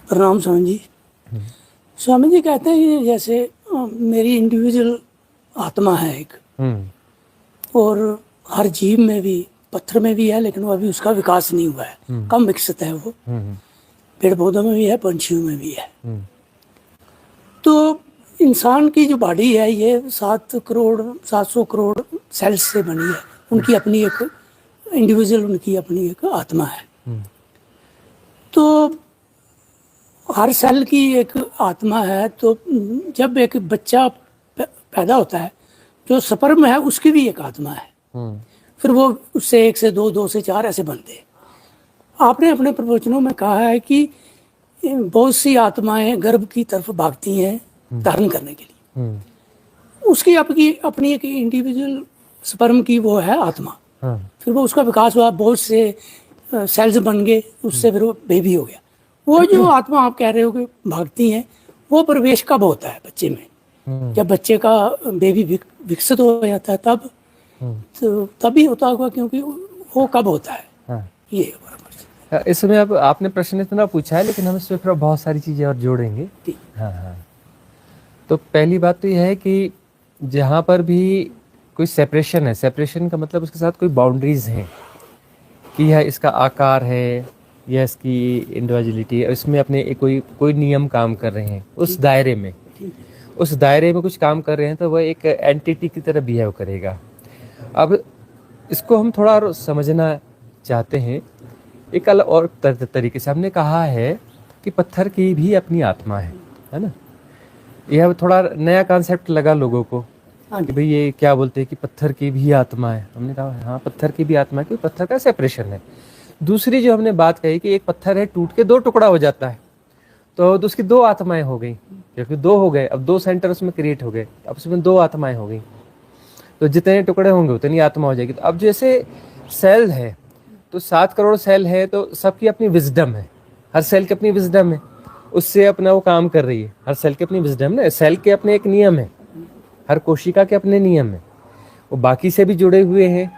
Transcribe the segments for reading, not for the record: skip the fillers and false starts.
प्रणाम स्वामी जी। स्वामी जी कहते हैं कि जैसे मेरी इंडिविजुअल आत्मा है एक, और हर जीव में भी, पत्थर में भी है, लेकिन वो अभी उसका विकास नहीं हुआ है, कम विकसित है वो। पेड़ पौधों में भी है, पंछियों में भी है। तो इंसान की जो बॉडी है ये 700 करोड़ सेल्स से बनी है। उनकी अपनी एक इंडिविजुअल, उनकी अपनी एक आत्मा है। तो हर सेल की एक आत्मा है। तो जब एक बच्चा पैदा होता है, जो स्पर्म है उसकी भी एक आत्मा है। फिर वो उससे 1 से 2, 2 से 4 ऐसे बनते हैं। आपने अपने प्रवचनों में कहा है कि बहुत सी आत्माएं गर्भ की तरफ भागती हैं धारण करने के लिए। उसकी अपनी एक इंडिविजुअल स्पर्म की वो है आत्मा। फिर वो उसका विकास हुआ, बहुत से सेल्स बन गए, उससे फिर वो बेबी हो गया। वो जो आत्मा आप कह रहे हो कि भागती हैं, वो प्रवेश कब होता है बच्चे में? जब बच्चे का बेबी विकसित हो जाता है तब, तो तभी होता होगा, क्योंकि वो कब होता है? ये इसमें अब आपने प्रश्न इतना पूछा है, लेकिन हम इसमें फिर बहुत सारी चीजें और जोड़ेंगे। हाँ। तो पहली बात तो यह है कि जहाँ पर भी कोई सेपरेशन है, सेपरेशन का मतलब उसके साथ कोई बाउंड्रीज हैं कि यह इसका आकार है, यह इसकी इंडिविजुअलिटी है, इसमें अपने कोई नियम काम कर रहे हैं उस दायरे में, कुछ काम कर रहे हैं, तो वह एक एंटिटी की तरह बिहेव करेगा। अब इसको हम थोड़ा और समझना चाहते हैं एक अलग और तरीके से। हमने कहा है कि पत्थर की भी अपनी आत्मा है ना। यह थोड़ा नया कॉन्सेप्ट लगा लोगों को कि भाई ये क्या बोलते हैं कि पत्थर की भी आत्मा है। हमने कहा हाँ, पत्थर की भी आत्मा है, क्योंकि पत्थर का सेपरेशन है। दूसरी जो हमने बात कही कि एक पत्थर है, टूट के 2 टुकड़ा हो जाता है, तो उसकी 2 आत्माएं हो गई, क्योंकि 2 हो गए, अब 2 सेंटर उसमें क्रिएट हो गए, अब उसमें 2 आत्माएं हो गई। तो जितने टुकड़े होंगे उतनी आत्मा हो जाएगी। तो अब जैसे सेल है, तो 7 करोड़ सेल है, तो सबकी अपनी विजडम है, हर सेल की अपनी विजडम है, उससे अपना वो काम कर रही है। हर सेल की अपनी विजडम है, सेल के अपने एक नियम है, हर कोशिका के अपने नियम है, वो बाकी से भी जुड़े हुए हैं।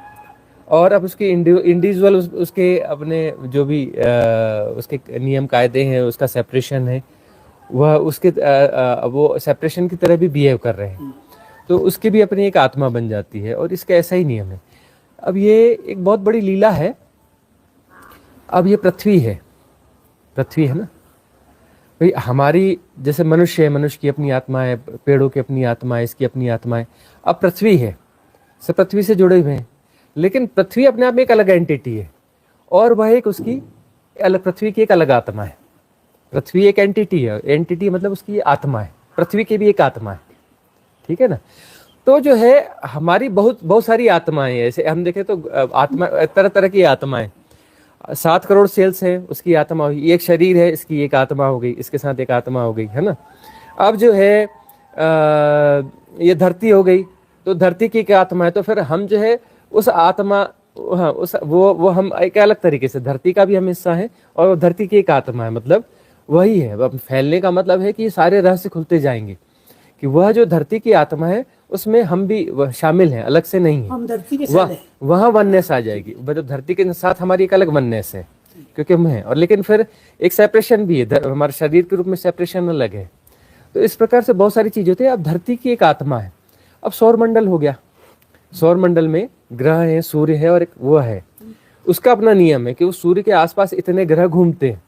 और अब उसके इंडिविजुअल उसके अपने जो भी उसके नियम कायदे हैं, उसका सेपरेशन है, वह उसके वो सेपरेशन की तरह भी बिहेव कर रहे हैं, तो उसकी भी अपनी एक आत्मा बन जाती है। और इसका ऐसा ही नियम है। अब ये एक बहुत बड़ी लीला है। अब ये पृथ्वी है ना भाई, हमारी जैसे मनुष्य है, मनुष्य की अपनी आत्मा है, पेड़ों की अपनी आत्मा है, इसकी अपनी आत्मा है। अब पृथ्वी है, सब पृथ्वी से जुड़े हुए हैं, लेकिन पृथ्वी अपने आप में एक अलग एंटिटी है, और वह एक उसकी अलग, पृथ्वी की एक अलग आत्मा है। पृथ्वी एक एंटिटी है, एंटिटी मतलब उसकी आत्मा है, पृथ्वी की भी एक आत्मा है, ठीक है ना। तो जो है हमारी बहुत सारी आत्माएं हैं। ऐसे हम देखें तो आत्मा तरह तरह की आत्माएं, 7 करोड़ सेल्स है, उसकी आत्मा हुई। एक शरीर है, इसकी एक आत्मा हो गई, इसके साथ एक आत्मा हो गई, है ना। अब जो है ये धरती हो गई, तो धरती की एक आत्मा है। तो फिर हम जो है उस आत्मा, हाँ, उस वो हम एक अलग तरीके से, धरती का भी हम हिस्सा है, और वो धरती की एक आत्मा है। मतलब वही है, अब फैलने का मतलब है कि सारे रहस्य खुलते जाएंगे कि वह जो धरती की आत्मा है उसमें हम भी शामिल हैं, अलग से नहीं है। हम धरती के वहाँ वननेस आ जाएगी, मतलब धरती के साथ हमारी एक अलग वननेस है, क्योंकि हम हैं। और लेकिन फिर एक सेपरेशन भी है, हमारे शरीर के रूप में सेपरेशन अलग है। तो इस प्रकार से बहुत सारी चीजें होती है। अब धरती की एक आत्मा है। अब सौर मंडल हो गया, सौर मंडल में ग्रह है, सूर्य है, और एक वो है, उसका अपना नियम है कि उस सूर्य के आसपास इतने ग्रह घूमते हैं,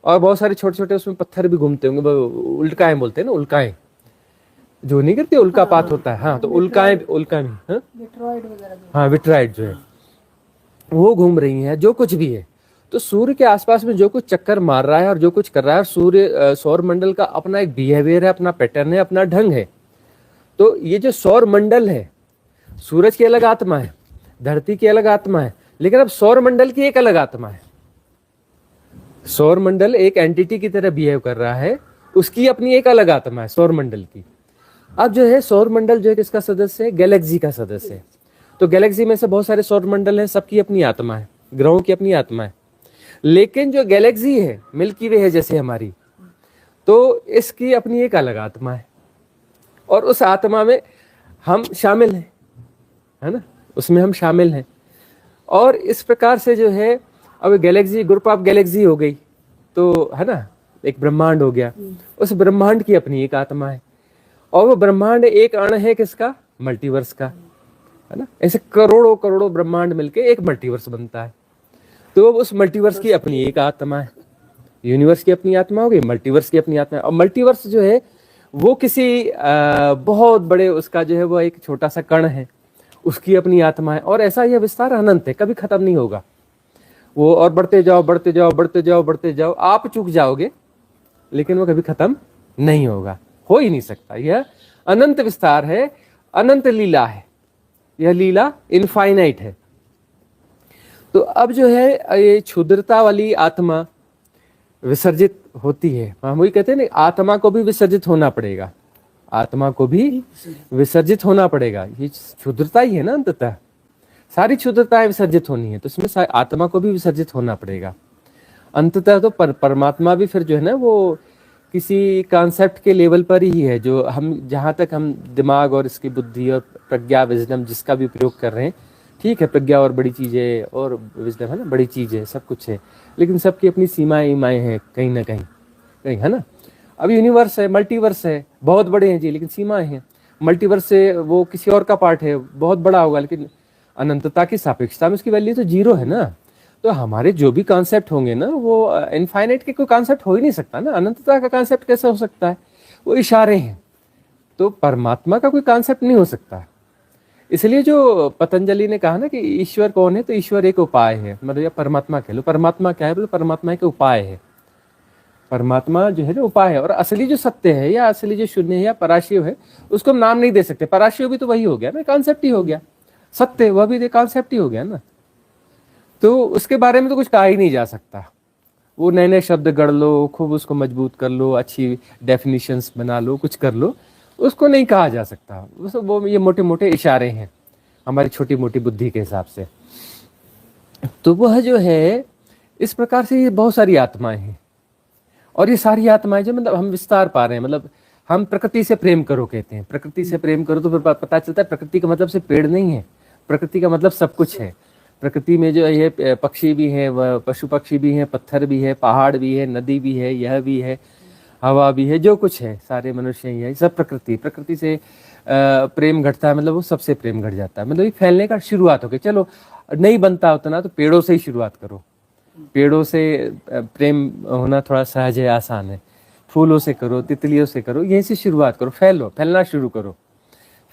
और बहुत सारे छोटे छोटे उसमें पत्थर भी घूमते होंगे, उल्काएं बोलते हैं ना, उल्काएं जो नहीं करती, उल्कापात होता है। हाँ, तो उल्काएं भी, हाँ, विट्राइड जो है वो घूम रही हैं, जो कुछ भी है। तो सूर्य के आसपास में जो कुछ चक्कर मार रहा है और जो कुछ कर रहा है, सूर्य सौर मंडल का अपना एक बिहेवियर है, अपना पैटर्न है, अपना ढंग है। तो ये जो सौर मंडल है, सूरज की अलग आत्मा है, धरती की अलग आत्मा है, लेकिन अब सौर मंडल की एक अलग आत्मा है। सौर मंडल एक एंटिटी की तरह बिहेव कर रहा है, उसकी अपनी एक अलग आत्मा है सौर मंडल की। अब जो है सौर मंडल जो है किसका सदस्य है? गैलेक्सी का सदस्य है। तो गैलेक्सी में से बहुत सारे सौर मंडल हैं, सबकी अपनी आत्मा है, ग्रहों की अपनी आत्मा है। लेकिन जो गैलेक्सी है, मिल्की वे है जैसे हमारी, तो इसकी अपनी एक अलग आत्मा है, और उस आत्मा में हम शामिल हैं, है ना, उसमें हम शामिल हैं। और इस प्रकार से जो है अब गैलेक्सी, ग्रुप ऑफ गैलेक्सी हो गई, तो है ना, एक ब्रह्मांड हो गया, उस ब्रह्मांड की अपनी एक आत्मा है, और वो ब्रह्मांड एक अण है किसका? मल्टीवर्स का, है ना। ऐसे करोड़ों करोड़ों ब्रह्मांड मिलके एक मल्टीवर्स बनता है। तो उस मल्टीवर्स की अपनी एक आत्मा है। यूनिवर्स की अपनी आत्मा हो गई, मल्टीवर्स की अपनी आत्मा है। और मल्टीवर्स जो है वो किसी बहुत बड़े, उसका जो है वो एक छोटा सा कण है, उसकी अपनी आत्मा है। और ऐसा यह विस्तार अनंत है, कभी खत्म नहीं होगा वो। और बढ़ते जाओ बढ़ते जाओ बढ़ते जाओ बढ़ते जाओ, आप चूक जाओगे लेकिन वो कभी खत्म नहीं होगा, हो ही नहीं सकता। यह अनंत विस्तार है, अनंत लीला है, यह लीला इनफाइनाइट है। तो अब जो है ये क्षुद्रता वाली आत्मा विसर्जित होती है। हम वही कहते हैं ना, आत्मा को भी विसर्जित होना पड़ेगा, आत्मा को भी विसर्जित होना पड़ेगा। ये क्षुद्रता ही है ना, अंततः सारी क्षुद्रताएं विसर्जित होनी है, तो इसमें आत्मा को भी विसर्जित होना पड़ेगा अंततः। तो परमात्मा भी फिर जो है ना वो किसी कॉन्सेप्ट के लेवल पर ही है, जो हम जहाँ तक हम दिमाग और इसकी बुद्धि और प्रज्ञा विजडम जिसका भी प्रयोग कर रहे हैं, ठीक है, प्रज्ञा और बड़ी चीज़ है और विजडम है ना, बड़ी चीज़ है, सब कुछ है, लेकिन सबकी अपनी सीमाएं ईमाएं हैं कहीं ना कहीं कहीं, है ना। अब यूनिवर्स है, मल्टीवर्स है, बहुत बड़े हैं जी, लेकिन सीमाएं हैं। मल्टीवर्स से वो किसी और का पार्ट है, बहुत बड़ा होगा, लेकिन अनंतता की सापेक्षता में उसकी वैल्यू तो जीरो है ना। तो हमारे जो भी कॉन्सेप्ट होंगे ना, वो इनफाइनाइट के कोई कॉन्सेप्ट हो ही नहीं सकता ना। अनंतता का कॉन्सेप्ट कैसे हो सकता है? वो इशारे हैं। तो परमात्मा का कोई कॉन्सेप्ट नहीं हो सकता। इसलिए जो पतंजलि ने कहा ना कि ईश्वर कौन है, तो ईश्वर एक उपाय है, मतलब या परमात्मा कह लो। परमात्मा क्या है? बोलो परमात्मा एक उपाय है। परमात्मा जो है ना उपाय है, और असली जो सत्य है या असली जो शून्य है या पराशिव है, उसको हम नाम नहीं दे सकते। पराशिव भी तो वही हो गया ना, कॉन्सेप्ट ही हो गया। सत्य वह भी कॉन्सेप्ट ही हो गया ना। तो उसके बारे में तो कुछ कहा ही नहीं जा सकता। वो नए नए शब्द गढ़ लो, खूब उसको मजबूत कर लो, अच्छी डेफिनेशंस बना लो, कुछ कर लो, उसको नहीं कहा जा सकता। वो ये मोटे मोटे इशारे हैं हमारी छोटी मोटी बुद्धि के हिसाब से। तो वह जो है इस प्रकार से ये बहुत सारी आत्माएं हैं, और ये सारी आत्माएं जो मतलब हम विस्तार पा रहे हैं। मतलब हम प्रकृति से प्रेम करो कहते हैं, प्रकृति से प्रेम करो, तो फिर पता चलता है प्रकृति का मतलब से पेड़ नहीं है, प्रकृति का मतलब सब कुछ है। प्रकृति में जो है ये पक्षी भी हैं, वह पशु पक्षी भी हैं, पत्थर भी है, पहाड़ भी है, नदी भी है, यह भी है, हवा भी है, जो कुछ है सारे मनुष्य ही है, सब प्रकृति। प्रकृति से प्रेम घटता है, मतलब वो सबसे प्रेम घट जाता है। मतलब ये फैलने का शुरुआत हो गई। चलो नहीं बनता उतना तो पेड़ों से ही शुरुआत करो। पेड़ों से प्रेम होना थोड़ा सहज है, आसान है। फूलों से करो, तितलियों से करो, यहीं से शुरुआत करो। फैलो, फैलना शुरू करो,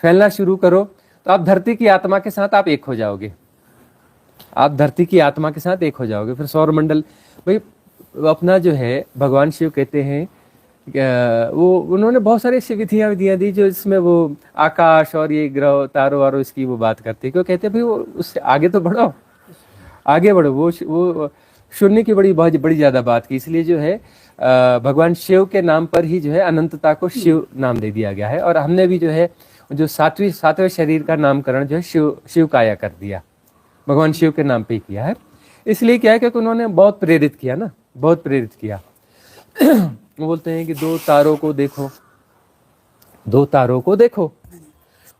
फैलना शुरू करो, तो आप धरती की आत्मा के साथ आप एक हो जाओगे। आप धरती की आत्मा के साथ एक हो जाओगे। फिर सौरमंडल भाई अपना जो है, भगवान शिव कहते हैं, वो उन्होंने बहुत सारी ऐसी विधियाँ दी जो इसमें वो आकाश और ये ग्रह तारों वारों इसकी वो बात करते हैं। क्यों कहते हैं भाई वो उससे आगे तो बढ़ो, आगे बढ़ो। वो शून्य की बहुत बड़ी ज्यादा बात की। इसलिए जो है भगवान शिव के नाम पर ही जो है अनंतता को शिव नाम दे दिया गया है। और हमने भी जो है जो सातवें शरीर का नामकरण जो है शिव काया कर दिया, भगवान शिव के नाम पे ही किया है। इसलिए क्या है, क्योंकि उन्होंने बहुत प्रेरित किया ना, बहुत प्रेरित किया। वो बोलते हैं कि दो तारों को देखो, दो तारों को देखो,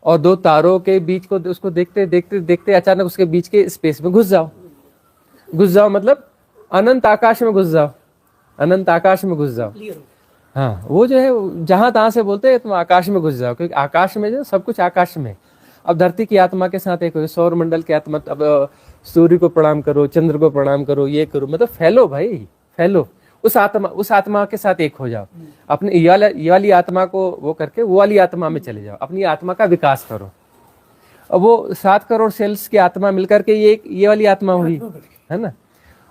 और दो तारों के बीच को उसको देखते देखते देखते अचानक उसके बीच के स्पेस में घुस जाओ। घुस जाओ मतलब अनंत आकाश में घुस जाओ, अनंत आकाश में घुस जाओ। हाँ, वो जो है जहां तहां से बोलते हैं तुम आकाश में घुस जाओ, क्योंकि आकाश में जो सब कुछ आकाश में। अब धरती की आत्मा के साथ एक हो, सौर मंडल की आत्मा। अब सूर्य को प्रणाम करो, चंद्र को प्रणाम करो, ये करो, मतलब फैलो भाई, फैलो। उस आत्मा के साथ एक हो जाओ। अपने ये वाली आत्मा को वो करके वो वाली आत्मा में चले जाओ, अपनी आत्मा का विकास करो। अब वो 7 करोड़ सेल्स की आत्मा मिलकर के ये वाली आत्मा हुई, है ना।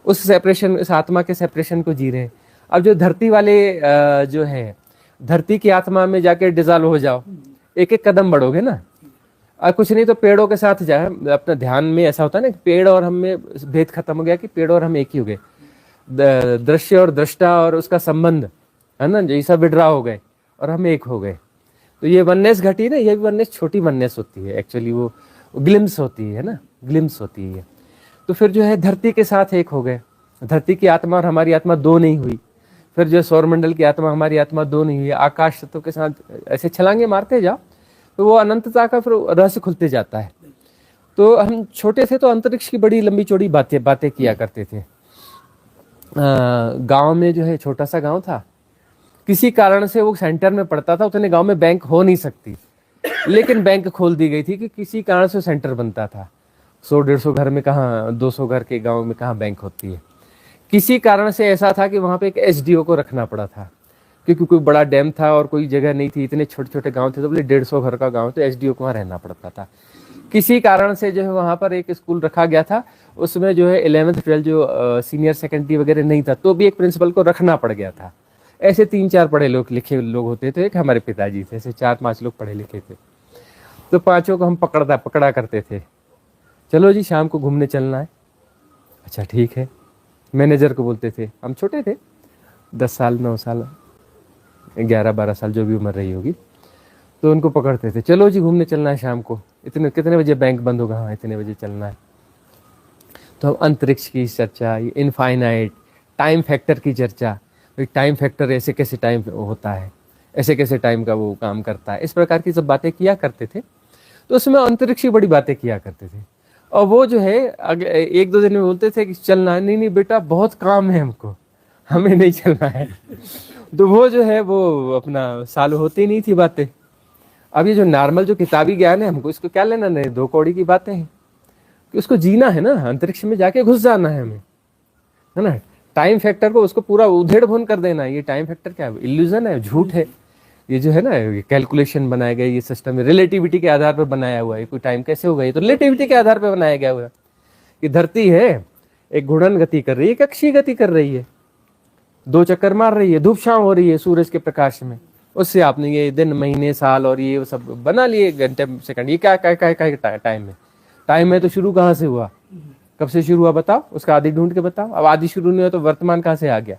उस सेपरेशन, उस आत्मा के सेपरेशन को जी रहे हैं। अब जो धरती वाले जो है, धरती की आत्मा में जाके डिजॉल्व हो जाओ, एक एक कदम बढ़ोगे ना। और कुछ नहीं तो पेड़ों के साथ जाए अपना ध्यान में। ऐसा होता है ना कि पेड़ और हम में भेद खत्म हो गया, कि पेड़ और हम एक ही हो गए। दृश्य और दृष्टा और उसका संबंध, है ना, जैसा विड्रा हो गए और हम एक हो गए। तो ये वननेस घटी ना, ये भी वननेस छोटी वननेस होती है एक्चुअली, वो ग्लिम्स होती है ना, ग्लिम्स होती है। तो फिर जो है धरती के साथ एक हो गए। धरती की आत्मा और हमारी आत्मा दो नहीं हुई। फिर जो सौरमंडल की आत्मा हमारी आत्मा दो नहीं हुई। आकाश तत्व के साथ ऐसे छलांगे मारते जाओ तो वो अनंतता का फिर रहस्य खुलते जाता है। तो हम छोटे थे तो अंतरिक्ष की बड़ी लंबी चौड़ी बातें किया करते थे। गांव में जो है छोटा सा गांव था, किसी कारण से वो सेंटर में पड़ता था, उतने गांव में बैंक हो नहीं सकती, लेकिन बैंक खोल दी गई थी कि किसी कारण से सेंटर बनता था। 100-150 घर में कहाँ, 200 घर के गांव में कहाँ बैंक होती है। किसी कारण से ऐसा था कि वहां पे एक एसडीओ को रखना पड़ा था, क्योंकि कोई बड़ा डैम था और कोई जगह नहीं थी, इतने छोटे छोटे गांव थे, तो बोले 150 घर का गांव, तो एसडीओ को वहां रहना पड़ता था। किसी कारण से जो है वहां पर एक स्कूल रखा गया था, उसमें जो है 11th 12th जो सीनियर सेकेंडरी वगैरह नहीं था, तो भी एक प्रिंसिपल को रखना पड़ गया था। ऐसे 3-4 पढ़े लोग लिखे लोग होते थे, एक हमारे पिताजी थे, ऐसे 4-5 लोग पढ़े लिखे थे। तो पांचों को हम पकड़ा करते थे, चलो जी शाम को घूमने चलना है। अच्छा ठीक है। मैनेजर को बोलते थे, हम छोटे थे, 10 साल 9 साल 11-12 साल जो भी उम्र रही होगी, तो उनको पकड़ते थे, चलो जी घूमने चलना है शाम को, इतने कितने बजे बैंक बंद होगा, हाँ इतने बजे चलना है। तो हम अंतरिक्ष की चर्चा, इनफाइनाइट, टाइम फैक्टर की चर्चा, टाइम फैक्टर ऐसे कैसे टाइम होता है, ऐसे कैसे टाइम का वो काम करता है, इस प्रकार की सब बातें किया करते थे। तो उसमें अंतरिक्ष की बड़ी बातें किया करते थे। और वो जो है 1-2 दिन में बोलते थे कि चलना है, नहीं बेटा बहुत काम है हमको, हमें नहीं चलना है। तो वो जो है वो अपना चालू होती नहीं थी बातें। अब ये जो नॉर्मल जो किताबी ज्ञान है, हमको इसको क्या लेना, नहीं 2 कौड़ी की बातें हैं, कि उसको जीना है ना, अंतरिक्ष में जाके घुस जाना है हमें, है ना। टाइम फैक्टर को उसको पूरा उधेड़ भुन कर देना है। ये टाइम फैक्टर क्या है, इल्यूजन है, झूठ है। ये जो है ना, कैलकुलेशन बनाया गया, ये सिस्टम रिलेटिविटी के आधार पर बनाया हुआ है। कोई टाइम कैसे होगा, ये तो रिलेटिविटी के आधार पर बनाया गया हुआ है। कि धरती है, एक घूर्णन गति कर रही है, एक अक्षीय गति कर रही है, 2 चक्कर मार रही है, धूप छांव हो रही है सूरज के प्रकाश में। उससे आपने ये दिन महीने साल और ये सब बना लिए, घंटे सेकंड, ये क्या टाइम है। टाइम है तो शुरू कहाँ से हुआ, कब से शुरू हुआ बताओ, उसका आदि ढूंढ के बताओ। अब आदि शुरू नहीं हुआ तो वर्तमान कहाँ से आ गया।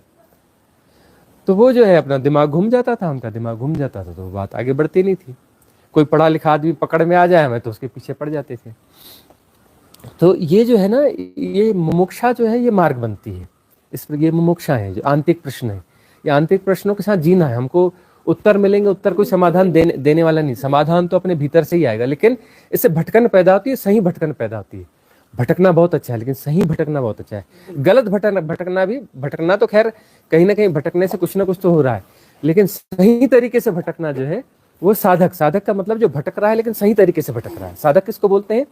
तो वो जो है अपना दिमाग घूम जाता था, उनका दिमाग घूम जाता था, तो बात आगे बढ़ती नहीं थी। कोई पढ़ा लिखा आदमी पकड़ में आ जाए हमें, तो उसके पीछे पड़ जाते थे। तो ये जो है ना, ये मुमुक्षा जो है, ये मार्ग बनती है। इस पर ये मुमुक्षा है, जो आंतरिक प्रश्न है, ये आंतरिक प्रश्नों के साथ जीना है। हमको उत्तर मिलेंगे, उत्तर कोई समाधान देने वाला नहीं, समाधान तो अपने भीतर से ही आएगा। लेकिन इससे भटकन पैदा होती है, सही भटकन पैदा होती है। भटकना बहुत अच्छा है, लेकिन सही भटकना बहुत अच्छा है। गलत भटकना तो खैर कहीं ना कहीं भटकने से कुछ ना कुछ तो हो रहा है, लेकिन सही तरीके से भटकना जो है वो साधक का मतलब जो भटक रहा है लेकिन सही तरीके से भटक रहा है। साधक किसको बोलते हैं,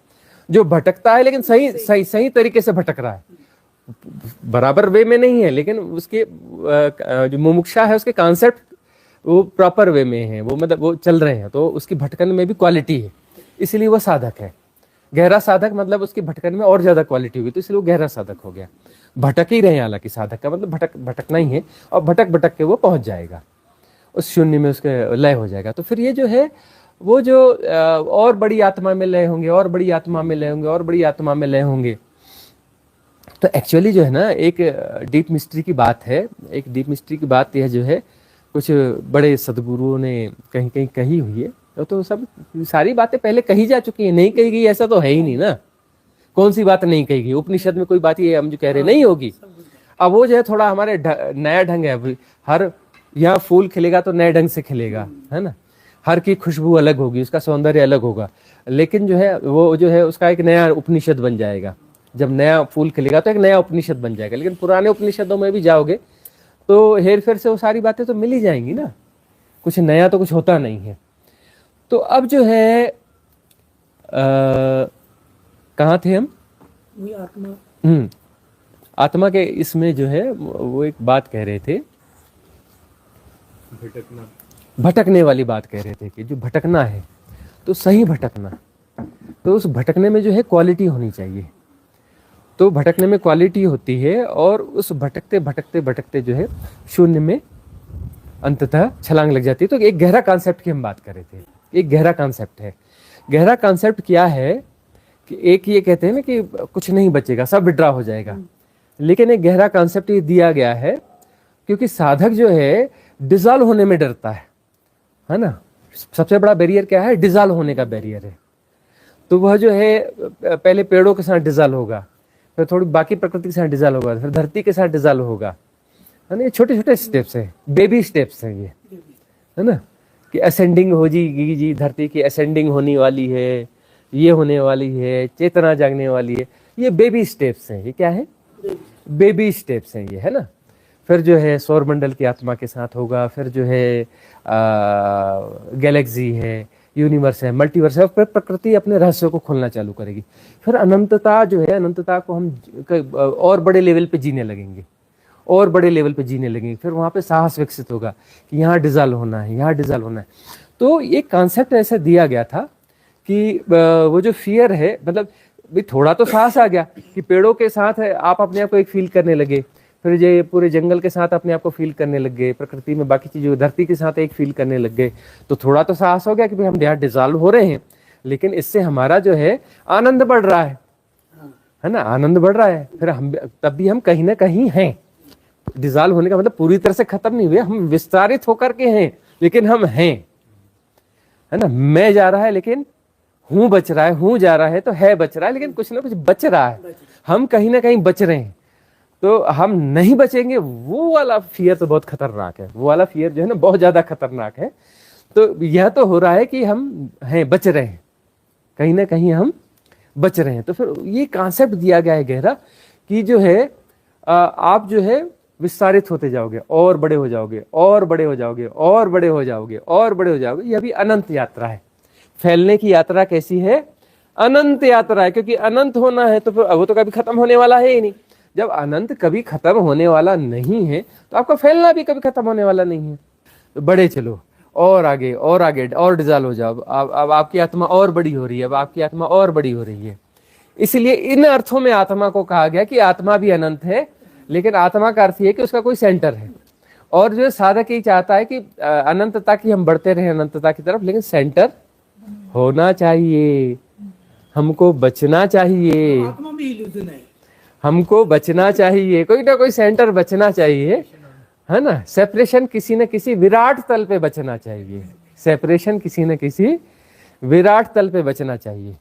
जो भटकता है लेकिन सही तरीके से भटक रहा है, बराबर वे में नहीं है, लेकिन उसके जो मुमुक्षा है उसके कॉन्सेप्ट वो प्रॉपर वे में है, वो मतलब वो चल रहे हैं, तो उसकी भटकन में भी क्वालिटी है, इसलिए वो साधक है। गहरा साधक मतलब उसकी भटकन में और ज्यादा क्वालिटी होगी, तो इसलिए वो गहरा साधक हो गया। भटक ही रहे, हालांकि साधक का मतलब भटकना ही है, और भटक के वो पहुंच जाएगा उस शून्य में, उसके लय हो जाएगा। तो फिर ये जो है वो जो और बड़ी आत्मा में लय होंगे, और बड़ी आत्मा में लय होंगे, और बड़ी आत्मा में लय होंगे। तो एक्चुअली जो है ना, एक डीप मिस्ट्री की बात है। एक डीप मिस्ट्री की बात यह जो है, कुछ बड़े सदगुरुओं ने कहीं कहीं कही हुई है, तो सब सारी बातें पहले कही जा चुकी हैं, नहीं कही गई ऐसा तो है ही नहीं ना। कौन सी बात नहीं कही गई, उपनिषद में कोई बात ये हम जो कह रहे नहीं होगी। अब वो जो है थोड़ा हमारे नया ढंग है, हर यहाँ फूल खिलेगा तो नए ढंग से खिलेगा, है ना। हर की खुशबू अलग होगी, उसका सौंदर्य अलग होगा, लेकिन जो है वो जो है उसका एक नया उपनिषद बन जाएगा। जब नया फूल खिलेगा तो एक नया उपनिषद बन जाएगा। लेकिन पुराने उपनिषदों में भी जाओगे तो हेर फेर से वो सारी बातें तो मिल ही जाएंगी ना, कुछ नया तो कुछ होता नहीं है। तो अब जो है कहाँ थे हम, आत्मा के इसमें जो है वो एक बात कह रहे थे, भटकने वाली बात कह रहे थे कि जो भटकना है तो सही भटकना, तो उस भटकने में जो है क्वालिटी होनी चाहिए। तो भटकने में क्वालिटी होती है, और उस भटकते भटकते भटकते जो है शून्य में अंततः छलांग लग जाती है। तो एक गहरा कॉन्सेप्ट की हम बात कर रहे थे, एक गहरा कॉन्सेप्ट है। गहरा कॉन्सेप्ट क्या है कि एक ये कहते हैं ना कि कुछ नहीं बचेगा, सब विड्रॉ हो जाएगा, लेकिन एक गहरा कॉन्सेप्ट ये दिया गया है क्योंकि साधक जो है डिसॉल्व होने में डरता है ना। सबसे बड़ा बैरियर क्या है, डिसॉल्व होने का बैरियर है। तो वह जो है पहले पेड़ों के साथ डिसॉल्व होगा, फिर थोड़ी बाकी प्रकृति के साथ डिसॉल्व होगा, फिर धरती के साथ डिसॉल्व होगा, है ना। ये छोटे छोटे स्टेप्स है, बेबी स्टेप्स हैं ये, है ना। कि असेंडिंग हो जी, धरती की असेंडिंग होने वाली है, ये होने वाली है, चेतना जागने वाली है, ये बेबी स्टेप्स हैं। ये क्या है, बेबी स्टेप्स हैं ये, है ना। फिर जो है सौरमंडल की आत्मा के साथ होगा, फिर जो है गैलेक्सी है, यूनिवर्स है, मल्टीवर्स है, फिर प्रकृति अपने रहस्यों को खोलना चालू करेगी। फिर अनंतता जो है, अनंतता को हम और बड़े लेवल पे जीने लगेंगे, और बड़े लेवल पे जीने लगेंगे। फिर वहाँ पे साहस विकसित होगा कि यहाँ डिजॉल्व होना है, यहाँ डिजॉल्व होना है। तो ये कॉन्सेप्ट ऐसे दिया गया था कि वो जो फियर है, मतलब भी थोड़ा तो साहस आ गया कि पेड़ों के साथ आप अपने आप को एक फील करने लगे, फिर ये पूरे जंगल के साथ अपने आप को फील करने लग गए, प्रकृति में बाकी चीजों, धरती के साथ एक फील करने लग गए। तो थोड़ा तो साहस हो गया कि भाई हम यहाँ डिजॉल्व हो रहे हैं, लेकिन इससे हमारा जो है आनंद बढ़ रहा है ना, आनंद बढ़ रहा है। फिर हम तब भी हम कहीं ना कहीं हैं। डिजॉल्व होने का मतलब पूरी तरह से खत्म नहीं हुए, हम विस्तारित होकर के हैं, लेकिन हम हैं, है ना। मैं जा रहा है लेकिन हूं बच रहा है, हूं जा रहा है तो है बच रहा है, लेकिन कुछ ना कुछ बच रहा है, हम कहीं ना कहीं बच रहे हैं। तो हम नहीं बचेंगे, वो वाला फियर तो बहुत खतरनाक है, वो वाला फियर जो है ना बहुत ज्यादा खतरनाक है। तो यह तो हो रहा है कि हम हैं, बच रहे हैं, कहीं ना कहीं हम बच रहे हैं। तो फिर ये कॉन्सेप्ट दिया गया है गहरा कि जो है आप जो है विस्तारित होते जाओगे, और बड़े हो जाओगे, और बड़े हो जाओगे, और बड़े हो जाओगे, और बड़े हो जाओगे। यह भी अनंत यात्रा है। फैलने की यात्रा कैसी है? अनंत यात्रा है, क्योंकि अनंत होना है तो फिर वो तो कभी खत्म होने वाला है ही नहीं। जब अनंत कभी खत्म होने वाला नहीं है तो आपका फैलना भी कभी खत्म होने वाला नहीं है। तो बड़े चलो, और आगे और आगे, और डिजॉल्व हो जाओ। अब आपकी आत्मा और बड़ी हो रही है, अब आपकी आत्मा और बड़ी हो रही है। इसलिए इन अर्थों में आत्मा को कहा गया कि आत्मा भी अनंत है, लेकिन आत्मा का अर्थ है कि उसका कोई सेंटर है। और जो साधक यही चाहता है कि अनंतता की हम बढ़ते रहे, अनंतता की तरफ, लेकिन सेंटर होना चाहिए, हमको बचना चाहिए, आत्मा भी इल्यूजन है। हमको बचना चाहिए, कोई ना कोई सेंटर बचना चाहिए, है ना। सेपरेशन किसी न किसी विराट तल पे बचना चाहिए, सेपरेशन किसी न किसी विराट तल पे बचना चाहिए।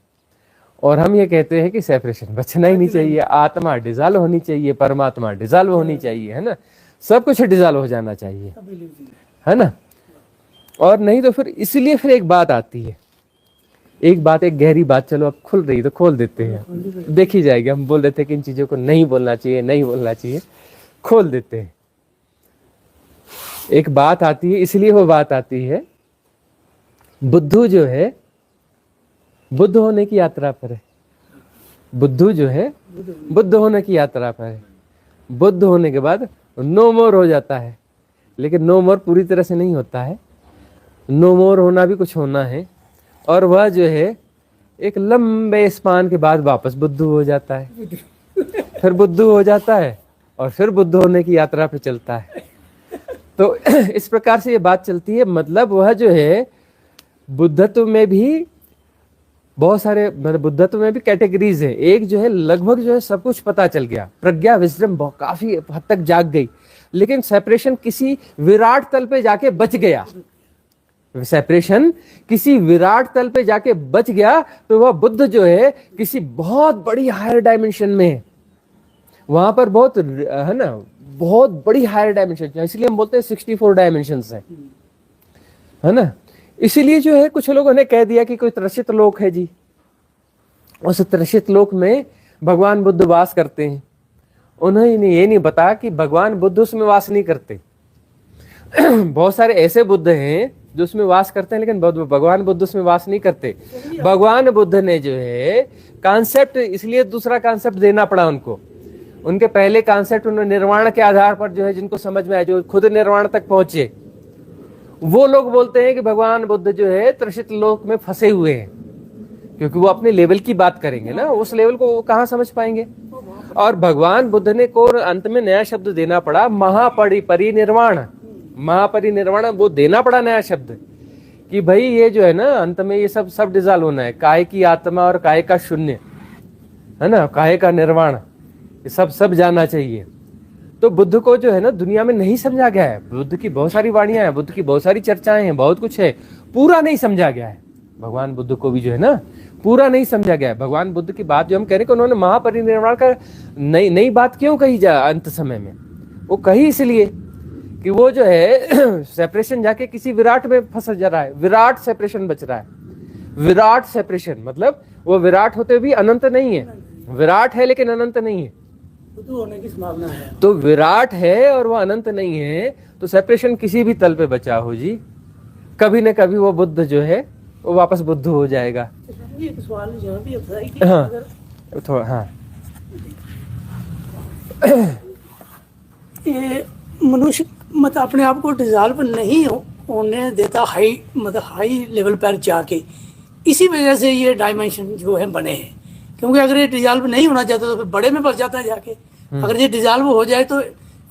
और हम ये कहते हैं कि सेपरेशन बचना ही नहीं चाहिए, आत्मा डिजॉल्व होनी चाहिए, परमात्मा डिजॉल्व होनी चाहिए, है ना, सब कुछ डिजॉल्व हो जाना चाहिए, है ना। और नहीं तो फिर इसलिए फिर एक बात आती है, एक बात, एक गहरी बात, चलो अब खुल रही तो खोल देते हैं, देखी जाएगी। हम बोल देते हैं कि इन चीजों को नहीं बोलना चाहिए, नहीं बोलना चाहिए, खोल देते हैं। एक बात आती है, इसलिए वो बात आती है, बुद्धू जो है बुद्ध होने की यात्रा पर है। बुद्धू जो है बुद्ध होने की यात्रा पर है। बुद्ध होने के बाद नो मोर हो जाता है, लेकिन नो मोर पूरी तरह से नहीं होता है, नो मोर होना भी कुछ होना है। और वह जो है एक लंबे स्पान के बाद वापस बुद्धू हो जाता है, फिर बुद्धू हो जाता है, और फिर बुद्ध होने की यात्रा पे चलता है। तो इस प्रकार से ये बात चलती है। मतलब वह जो है बुद्धत्व में भी बहुत सारे, मतलब बुद्धत्व में भी कैटेगरीज है। एक जो है लगभग जो है सब कुछ पता चल गया, प्रज्ञा विजडम काफी हद तक जाग गई, लेकिन सेपरेशन किसी विराट तल पे जाके बच गया, सेपरेशन किसी विराट तल पे जाके बच गया। तो वह बुद्ध जो है किसी बहुत बड़ी हायर डायमेंशन में है, वहां पर बहुत, है ना, बहुत बड़ी हायर डायमेंशन, इसलिए हम बोलते हैं 64 डायमेंशंस है ना। इसीलिए जो है कुछ लोगों ने कह दिया कि कोई त्रसित लोक है जी, उस त्रसित लोक में भगवान बुद्ध वास करते हैं। उन्हें ये नहीं बता कि भगवान बुद्ध उसमें वास नहीं करते। बहुत सारे ऐसे बुद्ध हैं जो उसमें वास करते हैं, लेकिन भगवान बुद्ध उसमें वास नहीं करते। भगवान बुद्ध ने जो है कॉन्सेप्ट, इसलिए दूसरा कॉन्सेप्ट देना पड़ा उनको। उनके पहले कॉन्सेप्ट उन्होंने निर्वाण के आधार पर जो है, जिनको समझ में आए, जो खुद निर्वाण तक पहुंचे, वो लोग बोलते हैं कि भगवान बुद्ध जो है त्रसित लोक में फंसे हुए हैं, क्योंकि वो अपने लेवल की बात करेंगे ना, उस लेवल को वो कहाँ समझ पाएंगे। और भगवान बुद्ध ने को अंत में नया शब्द देना पड़ा, महापरिनिर्वाण। महापरिनिर्वाण वो देना पड़ा नया शब्द, कि भाई ये जो है ना अंत में ये सब डिजॉल्व होना है, काय की आत्मा और काय का शून्य, है ना, काय का निर्वाण, ये सब जाना चाहिए। तो बुद्ध को जो है ना दुनिया में नहीं समझा गया है। बुद्ध की बहुत सारी वाणियां हैं, बुद्ध की बहुत सारी चर्चाएं हैं, बहुत कुछ है, पूरा नहीं समझा गया है। भगवान बुद्ध को भी जो है ना पूरा नहीं समझा गया है। भगवान बुद्ध की बात जो हम कह रहे हैं कि उन्होंने महापरिनिर्वाण का नई बात क्यों कही जा अंत समय में, वो कही इसलिए कि वो जो है सेपरेशन जाके किसी विराट में फंस जा रहा है, विराट सेपरेशन बच रहा है। विराट सेपरेशन मतलब वो विराट होते भी अनंत नहीं है, विराट है लेकिन अनंत नहीं है। बुद्ध होने की संभावना है। तो विराट है और वो अनंत नहीं है, तो सेपरेशन किसी भी तल पे बचा हो जी, कभी न कभी वो बुद्ध जो है वो वापस बुद्ध हो जाएगा। ये एक सवाल यहाँ भी होता है कि हाँ अगर थोड़ा, हाँ ये मनुष्य मतलब अपने आप को डिजॉल्व नहीं होने देता हाई लेवल पर जाके, इसी वजह से ये डायमेंशन जो है बने हैं। क्योंकि अगर ये डिजॉल्व नहीं होना चाहता तो फिर बड़े में फंस जाता है जाके। अगर ये डिजॉल्व हो जाए तो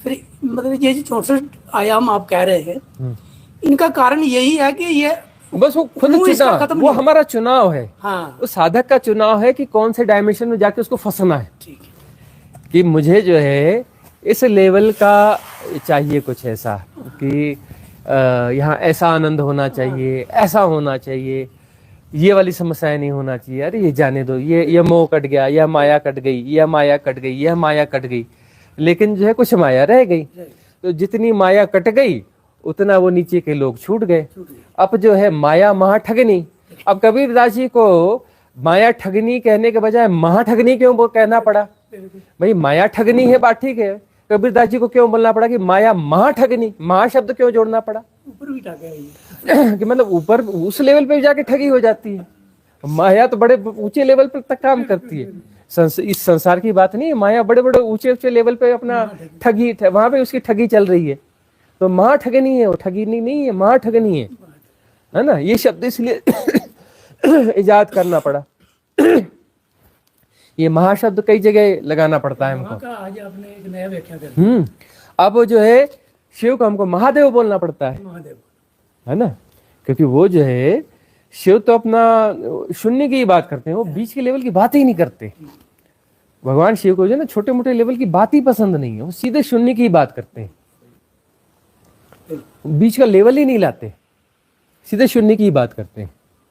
फिर मतलब ये 64 आयाम आप कह रहे हैं, इनका कारण यही है कि ये बस वो खुद चुनाव, वो हमारा चुनाव है। हाँ, वो साधक का चुनाव है कि कौन से डायमेंशन में जाके उसको फंसना है। ठीक है। कि मुझे जो है इस लेवल का चाहिए कुछ ऐसा कि यहाँ ऐसा आनंद होना चाहिए, ऐसा होना चाहिए, ये वाली समस्याएं नहीं होना चाहिए। अरे ये जाने दो, ये मोह कट गया, यह माया कट गई, यह माया कट गई, यह माया कट गई, लेकिन जो है कुछ माया रह गई। तो जितनी माया कट गई उतना वो नीचे के लोग छूट गए। अब जो है माया महाठगनी, अब कबीरदास जी को माया ठगनी कहने के बजाय महाठगनी क्यों कहना पड़ा? भाई माया ठगनी है बात ठीक है, कबीरदास जी को क्यों बोलना पड़ा कि माया महाठगनी? महा शब्द क्यों जोड़ना पड़ा? ऊपर भी टाका कि मतलब ऊपर उस लेवल पे जाके ठगी हो जाती है। माया तो बड़े ऊंचे लेवल पर तक काम करती है। इस संसार की बात नहीं है, माया बड़े बड़े ऊंचे ऊंचे लेवल पे अपना ठगी, वहां पे उसकी ठगी चल रही है। तो महा ठगनी है, वो ठगी नहीं है, महा ठगनी है ना। ये शब्द इसलिए इजाद करना पड़ा। ये महाशब्द कई जगह लगाना पड़ता है हमको। आज आपने एक नया व्याख्या कर दिया। अब जो है शिव को हमको महादेव बोलना पड़ता है, महादेव, है ना, क्योंकि वो जो है शिव तो अपना शून्य की बात करते हैं, वो बीच के लेवल की बात ही नहीं करते। भगवान शिव को जो है ना छोटे मोटे लेवल की बात ही पसंद नहीं है, वो सीधे शून्य की बात करते हैं, बीच का लेवल ही नहीं लाते, सीधे शून्य की बात करते हैं।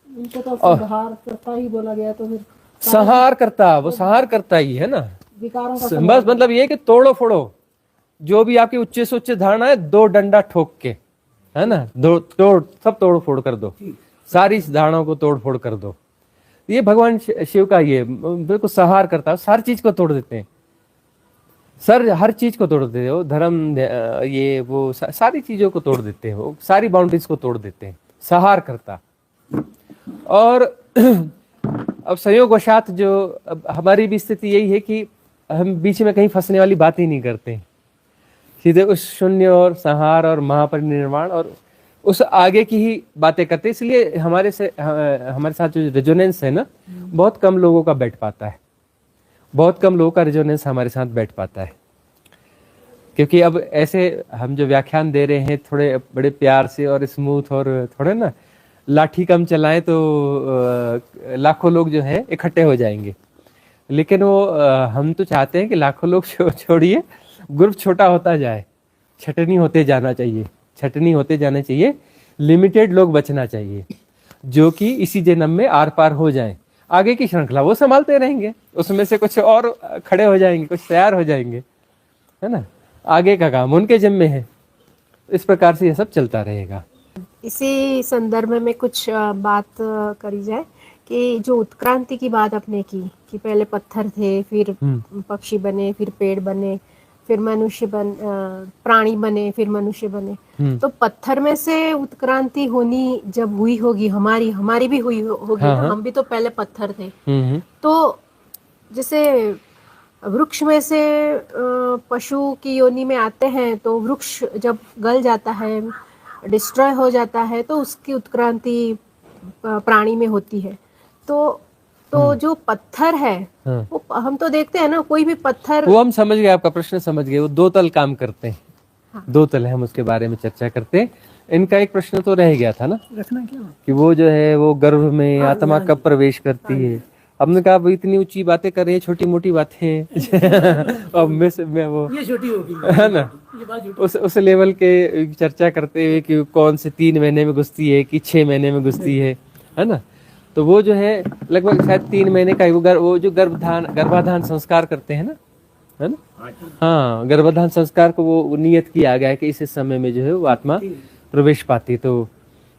उनको तो संहार करता ही बोला गया, तो फिर संहार करता, वो संहार करता ही है ना। विकारों का बस मतलब ये कि तोड़ो फोड़ो जो भी आपकी उच्च से उच्च धारणा है, दो डंडा ठोक के, है ना, सब तोड़ फोड़ कर दो, सारी धारणाओं को तोड़ फोड़ कर दो। ये भगवान शिव का ये बिल्कुल संहार करता है, हर चीज को तोड़ देते हैं, हर चीज को तोड़ देते हैं। वो धर्म, ये वो सारी चीजों को तोड़ देते हैं, वो सारी बाउंड्रीज को तोड़ देते हैं, संहार करता। और अब संयोगवशात जो अब हमारी भी स्थिति यही है कि हम बीच में कहीं फंसने वाली बात ही नहीं करते, सीधे उस शून्य और संहार और महापरिनिर्वाण और उस आगे की ही बातें करते। इसलिए हमारे साथ जो रेजोनेंस है ना, बहुत कम लोगों का बैठ पाता है, बहुत कम लोगों का रेजोनेंस हमारे साथ बैठ पाता है। क्योंकि अब ऐसे हम जो व्याख्यान दे रहे हैं थोड़े बड़े प्यार से और स्मूथ, और थोड़े ना लाठी कम चलाएं तो लाखों लोग जो है इकट्ठे हो जाएंगे। लेकिन वो हम तो चाहते हैं कि लाखों लोग छोड़िए, ग्रुप छोटा होता जाए, छटनी होते जाना चाहिए, छटनी होते जाना चाहिए, लिमिटेड लोग बचना चाहिए जो कि इसी जन्म में आर पार हो जाएं। आगे की श्रृंखला वो संभालते रहेंगे, उसमें से कुछ और खड़े हो जाएंगे, कुछ तैयार हो जाएंगे, है ना, आगे का काम उनके जिम्मे है। इस प्रकार से ये सब चलता रहेगा। इसी संदर्भ में कुछ बात करी जाए कि जो उत्क्रांति की बात आपने की कि पहले पत्थर थे, फिर पक्षी बने, फिर पेड़ बने, फिर मनुष्य प्राणी बने, फिर मनुष्य बने। तो पत्थर में से उत्क्रांति होनी जब हुई होगी, हमारी भी हुई होगी ना, हम भी तो पहले पत्थर थे। तो जैसे वृक्ष में से पशु की योनि में आते हैं, तो वृक्ष जब गल जाता है, डिस्ट्रॉय हो जाता है, तो उसकी उत्क्रांति प्राणी में होती है। तो जो पत्थर है, वो हम तो देखते हैं ना, कोई भी पत्थर, वो हम समझ गए, आपका प्रश्न समझ गए। वो दो तल काम करते हैं, दो तल है, हम उसके बारे में चर्चा करते हैं। इनका एक प्रश्न तो रह गया था ना, रखना क्या कि वो जो है वो गर्भ में आत्मा कब प्रवेश करती है। हमने कहा इतनी ऊंची बातें कर रही है, छोटी मोटी बातें अब मैं वो ये छोटी होगी, है ना, उस लेवल के चर्चा करते हुए कि कौन से 3 महीने में घुसती है कि 6 महीने में घुसती है ना। तो वो जो है लगभग शायद 3 महीने का वो जो गर्भाधान संस्कार करते हैं ना, है ना, हाँ, गर्भाधान संस्कार को वो नियत किया गया है कि इस समय में जो है वो आत्मा प्रवेश पाती, तो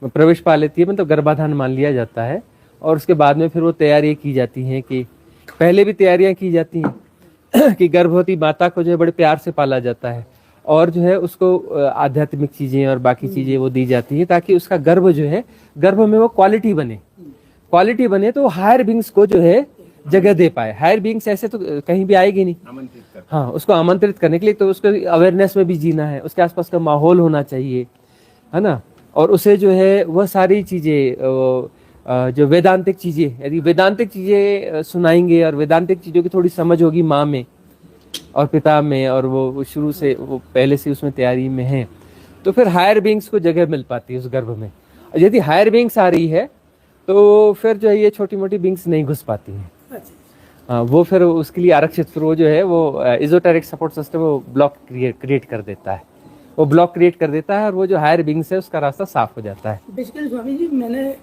प्रवेश पा लेती है, मतलब गर्भाधान मान लिया जाता है। और उसके बाद में फिर वो तैयारियां की जाती हैं, कि पहले भी तैयारियां की जाती हैं कि गर्भवती माता को जो है बड़े प्यार से पाला जाता है और जो है उसको आध्यात्मिक चीजें और बाकी चीजें वो दी जाती है ताकि उसका गर्भ जो है, गर्भ में वो क्वालिटी बने तो हायर बींग्स को जो है जगह दे पाए। हायर बींग्स ऐसे तो कहीं भी आएगी नहीं, हाँ, उसको आमंत्रित करने के लिए तो उसको अवेयरनेस में भी जीना है, उसके आसपास का माहौल होना चाहिए, है ना। और उसे जो है वह सारी चीजें जो वेदांतिक चीजें, यदि वेदांतिक चीजें सुनाएंगे और वेदांतिक चीजों की थोड़ी समझ होगी माँ में और पिता में, और वो शुरू से वो पहले से उसमें तैयारी में है, तो फिर हायर बींग्स को जगह मिल पाती है उस गर्भ में। यदि हायर बींग्स आ रही है तो फिर जो है ये छोटी मोटी बींग्स नहीं घुस पाती हैं। वो फिर उसके लिए आरक्षित, फिर वो जो है वो एजोटेरिक सपोर्ट सिस्टम वो ब्लॉक क्रिएट कर देता है, वो ब्लॉक क्रिएट कर देता है और वो जो हायर बींग्स है उसका रास्ता साफ हो जाता है। बेसिकली स्वामी जी मैंने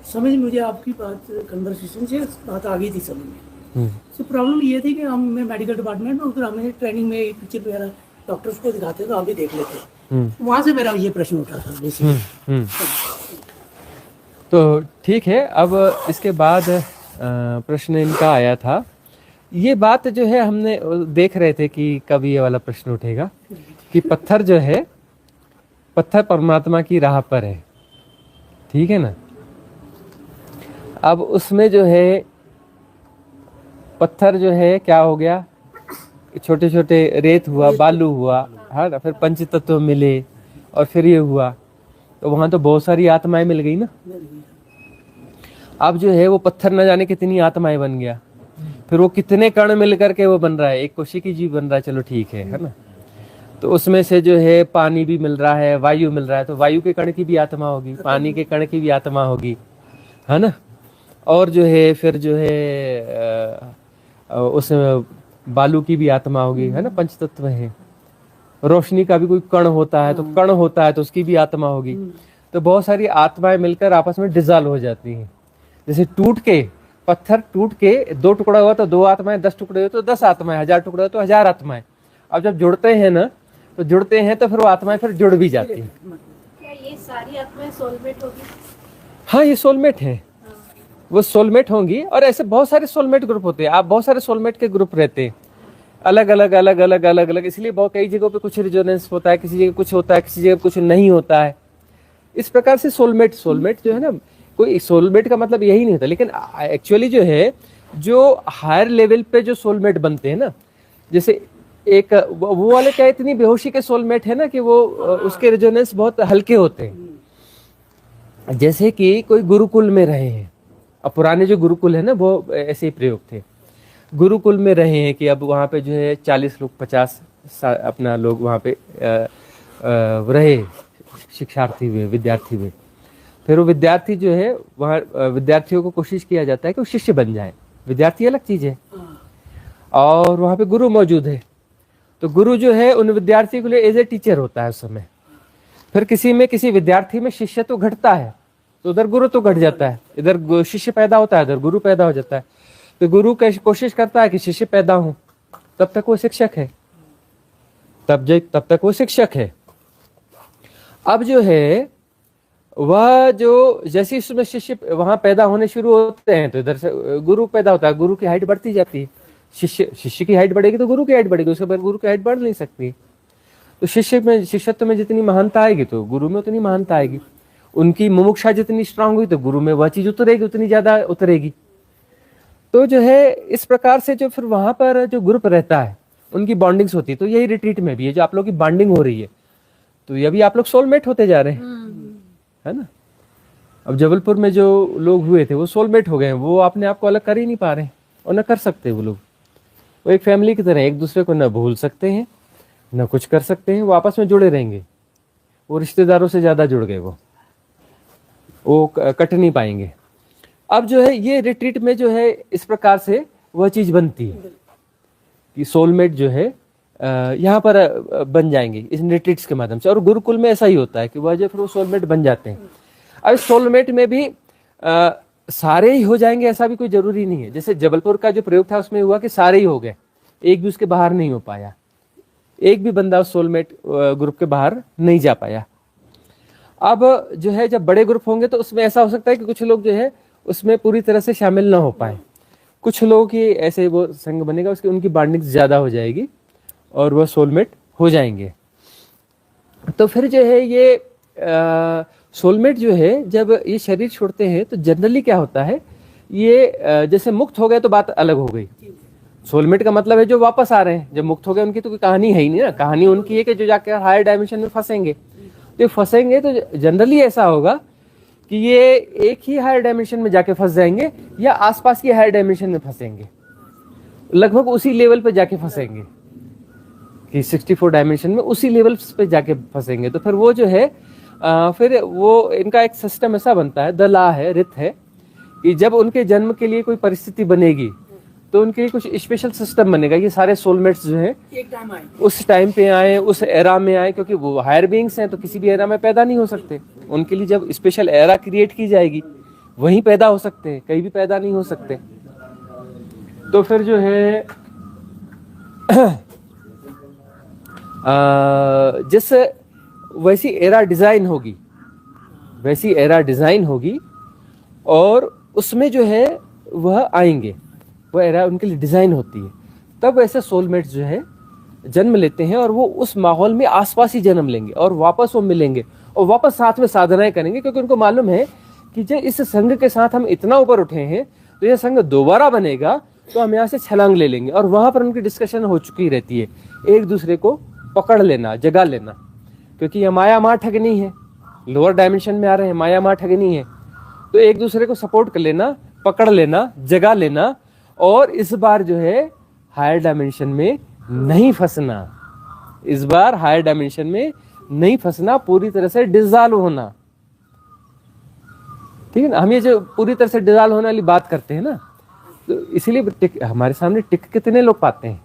समझ, मुझे आपकी बात कन्वर्सेशन से बात आ गई थी समझ में। तो प्रॉब्लम ये थी कि मैं मेडिकल डिपार्टमेंट में, फिर हमें ट्रेनिंग में पिक्चर वगैरह डॉक्टर्स को दिखाते तो आप भी देख लेते, वहाँ से मेरा ये प्रश्न उठा था बेसिकली। तो ठीक है, अब इसके बाद प्रश्न इनका आया था, ये बात जो है हमने देख रहे थे कि कब ये वाला प्रश्न उठेगा कि पत्थर जो है, पत्थर परमात्मा की राह पर है, ठीक है ना। अब उसमें जो है पत्थर जो है क्या हो गया, छोटे छोटे रेत हुआ, बालू हुआ, है ना, फिर पंच तत्व मिले और फिर ये हुआ, तो वहां तो बहुत सारी आत्माएं मिल गई ना। अब जो है वो पत्थर न जाने कितनी आत्माएं बन गया, फिर वो कितने कण मिल करके वो बन रहा है, एक कोशिकी जीव बन रहा है, चलो ठीक है ना। तो उसमें से जो है पानी भी मिल रहा है, वायु मिल रहा है, तो वायु के कण की भी आत्मा होगी, पानी के कण की भी आत्मा होगी, है ना। और जो है फिर जो है उस बालू की भी आत्मा होगी, है ना, पंच तत्व है। रोशनी का भी कोई कण होता है, तो कण होता है तो उसकी भी आत्मा होगी। तो बहुत सारी आत्माएं मिलकर आपस में डिजॉल्व हो जाती हैं। जैसे टूट के, पत्थर टूट के 2 टुकड़ा हुआ तो 2 आत्माएं, 10 टुकड़े हुए तो 10 आत्माएं, 1000 टुकड़े हुए तो 1000 आत्माएं। अब जब जुड़ते हैं ना, तो जुड़ते हैं तो फिर वो आत्माएं फिर जुड़ भी जाती हैं। क्या ये सारी आत्माएं सोलमेट होगी? हाँ, ये सोलमेट है, वो सोलमेट होंगी। और ऐसे बहुत सारे सोलमेट ग्रुप होते हैं, आप बहुत सारे सोलमेट के ग्रुप रहते हैं, अलग अलग अलग अलग अलग अलग। इसलिए बहुत कई जगहों पे कुछ रिजोनेंस होता है, किसी जगह कुछ होता है, किसी जगह कुछ नहीं होता है। इस प्रकार से सोलमेट जो है ना, कोई सोलमेट का मतलब यही नहीं होता, लेकिन एक्चुअली जो है, जो हायर लेवल पे जो सोलमेट बनते हैं ना, जैसे एक वो वाले क्या इतनी बेहोशी के सोलमेट है ना कि वो उसके रिजोनेंस बहुत हल्के होते हैं। जैसे कि कोई गुरुकुल में रहे हैं, अब पुराने जो गुरुकुल है ना वो ऐसे ही प्रयोग थे, गुरुकुल में रहे हैं कि अब वहाँ पे जो है 40 लोग 50 अपना लोग वहाँ पे रहे, शिक्षार्थी हुए, विद्यार्थी हुए। फिर वो विद्यार्थी जो है वहाँ विद्यार्थियों को कोशिश किया जाता है कि वो शिष्य बन जाए। विद्यार्थी अलग चीज है, और वहाँ पे गुरु मौजूद है, तो गुरु जो है उन विद्यार्थी के लिए एज ए टीचर होता है उस समय। फिर किसी विद्यार्थी में शिष्य तो घटता है, तो उधर गुरु तो घट जाता है, इधर शिष्य पैदा होता है, इधर गुरु पैदा हो जाता है। तो गुरु कोशिश करता है कि शिष्य पैदा हो, तब तक वो शिक्षक है, तब तक वो शिक्षक है। अब जो है वह जो जैसे इसमें शिष्य वहां पैदा होने शुरू होते हैं, तो इधर से गुरु पैदा होता है, गुरु की हाइट बढ़ती जाती है। शिष्य की हाइट बढ़ेगी तो गुरु की हाइट बढ़ेगी, उसके बाद गुरु की हाइट बढ़ नहीं सकती। तो शिष्यत्व में जितनी महानता आएगी तो गुरु में उतनी महानता आएगी। उनकी मुमुक्षा जितनी स्ट्रांग हुई तो गुरु में वह चीज उतरेगी, उतनी ज्यादा उतरेगी। तो जो है इस प्रकार से जो फिर वहां पर जो ग्रुप रहता है उनकी बॉन्डिंग्स होती है। तो यही रिट्रीट में भी है, जो आप लोग की बॉन्डिंग हो रही है, तो ये भी आप लोग सोलमेट होते जा रहे हैं, है ना। अब जबलपुर में जो लोग हुए थे वो सोलमेट हो गए हैं, वो अपने आप को अलग कर ही नहीं पा रहे हैं और न कर सकते। वो लोग वो एक फैमिली की तरह एक दूसरे को न भूल सकते हैं न कुछ कर सकते हैं, वो आपस में जुड़े रहेंगे। वो रिश्तेदारों से ज्यादा जुड़ गए, वो कट नहीं पाएंगे। अब जो है ये रिट्रीट में जो है इस प्रकार से वह चीज बनती है कि सोलमेट जो है यहाँ पर बन जाएंगे इस रिट्रीट्स के माध्यम से। और गुरुकुल में ऐसा ही होता है कि वह जो फिर वो सोलमेट बन जाते हैं। अब सोलमेट में भी सारे ही हो जाएंगे ऐसा भी कोई जरूरी नहीं है। जैसे जबलपुर का जो प्रयोग था उसमें हुआ कि सारे ही हो गए, एक भी उसके बाहर नहीं हो पाया, एक भी बंदा उस सोलमेट ग्रुप के बाहर नहीं जा पाया। अब जो है जब बड़े ग्रुप होंगे तो उसमें ऐसा हो सकता है कि कुछ लोग जो है उसमें पूरी तरह से शामिल ना हो पाए, कुछ लोगों की ऐसे वो संग बनेगा, उसकी उनकी बॉन्डिंग ज़्यादा हो जाएगी और वह सोलमेट हो जाएंगे। तो फिर जो है ये सोलमेट जो है जब ये शरीर छोड़ते हैं तो जनरली क्या होता है, ये जैसे मुक्त हो गए तो बात अलग हो गई। सोलमेट का मतलब है जो वापस आ रहे हैं, जब मुक्त हो गए उनकी तो कोई कहानी है ही नहीं ना। कहानी उनकी है कि जो जाकर हायर डायमेंशन में फंसेंगे। तो फंसेंगे तो जनरली ऐसा होगा कि ये एक ही हायर डायमेंशन में जाके फंस जाएंगे या आसपास की हायर डायमेंशन में फंसेंगे, लगभग उसी लेवल पे जाके फंसेंगे कि 64 डायमेंशन में उसी लेवल पे जाके फंसेंगे। तो फिर वो जो है फिर वो इनका एक सिस्टम ऐसा बनता है, द लॉ है, रित है, कि जब उनके जन्म के लिए कोई परिस्थिति बनेगी तो उनके लिए कुछ स्पेशल सिस्टम बनेगा। ये सारे सोलमेट्स जो हैं एक टाइम आए, उस टाइम पे आए, उस एरा में आए, क्योंकि वो हायर बीइंग्स हैं तो किसी भी एरा में पैदा नहीं हो सकते। उनके लिए जब स्पेशल एरा क्रिएट की जाएगी वहीं पैदा हो सकते हैं, कहीं भी पैदा नहीं हो सकते। तो फिर जो है जिस वैसी एरा डिजाइन होगी, वैसी एरा डिजाइन होगी और उसमें जो है वह आएंगे, वह एरा उनके लिए डिजाइन होती है। तब ऐसे सोलमेट्स जो है जन्म लेते हैं और वो उस माहौल में आसपास ही जन्म लेंगे और वापस वो मिलेंगे और वापस साथ में साधनाएं करेंगे, क्योंकि उनको मालूम है कि जब इस संघ के साथ हम इतना ऊपर उठे हैं तो यह संघ दोबारा बनेगा तो हम यहाँ से छलांग ले लेंगे। और वहां पर उनकी डिस्कशन हो चुकी रहती है, एक दूसरे को पकड़ लेना, जगा लेना, क्योंकि यह माया माँ ठगनी है, लोअर डायमेंशन में आ रहे हैं, माया माँ ठगनी है। तो एक दूसरे को सपोर्ट कर लेना, पकड़ लेना, जगा लेना और इस बार जो है हायर डायमेंशन में नहीं फंसना, इस बार हायर डायमेंशन में नहीं फंसना, पूरी तरह से डिसॉल्व होना। ठीक है ना, हम ये जो पूरी तरह से डिसॉल्व होने वाली बात करते हैं ना, तो इसीलिए हमारे सामने टिक कितने लोग पाते हैं।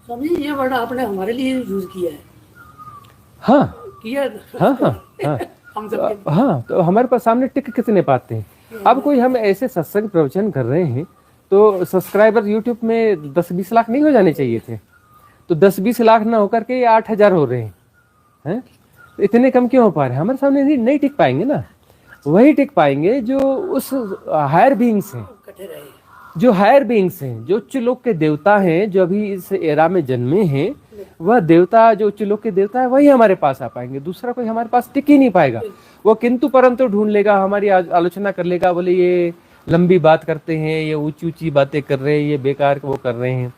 स्वामी जी ये वर्ड आपने हमारे लिए यूज किया है। हाँ किया हाँ हाँ हाँ हम सब हाँ, तो हमारे पास सामने टिक कितने पाते हैं। अब कोई हम ऐसे सत्संग प्रवचन कर रहे हैं तो सब्सक्राइबर यूट्यूब में 10-20 लाख नहीं हो जाने चाहिए थे, तो 10-20 लाख ना होकर के ये 8,000 हो रहे हैं। तो इतने कम क्यों हो पा रहे हैं? हमारे सामने नहीं टिक पाएंगे ना, वही टिक पाएंगे जो उस हायर बीइंग्स हैं, इकट्ठे रहे। जो हायर बीइंग्स हैं, जो उच्च लोक के देवता हैं, जो अभी इस एरा में जन्मे हैं, वह देवता जो उच्च लोक के देवता है वही हमारे पास आ पाएंगे। दूसरा कोई हमारे पास टिक ही नहीं पाएगा। वो किंतु परंतु ढूंढ लेगा, हमारी आलोचना कर लेगा, बोले ये लंबी बात करते हैं, ये ऊंची ऊंची बातें कर रहे हैं, ये बेकार वो कर रहे हैं।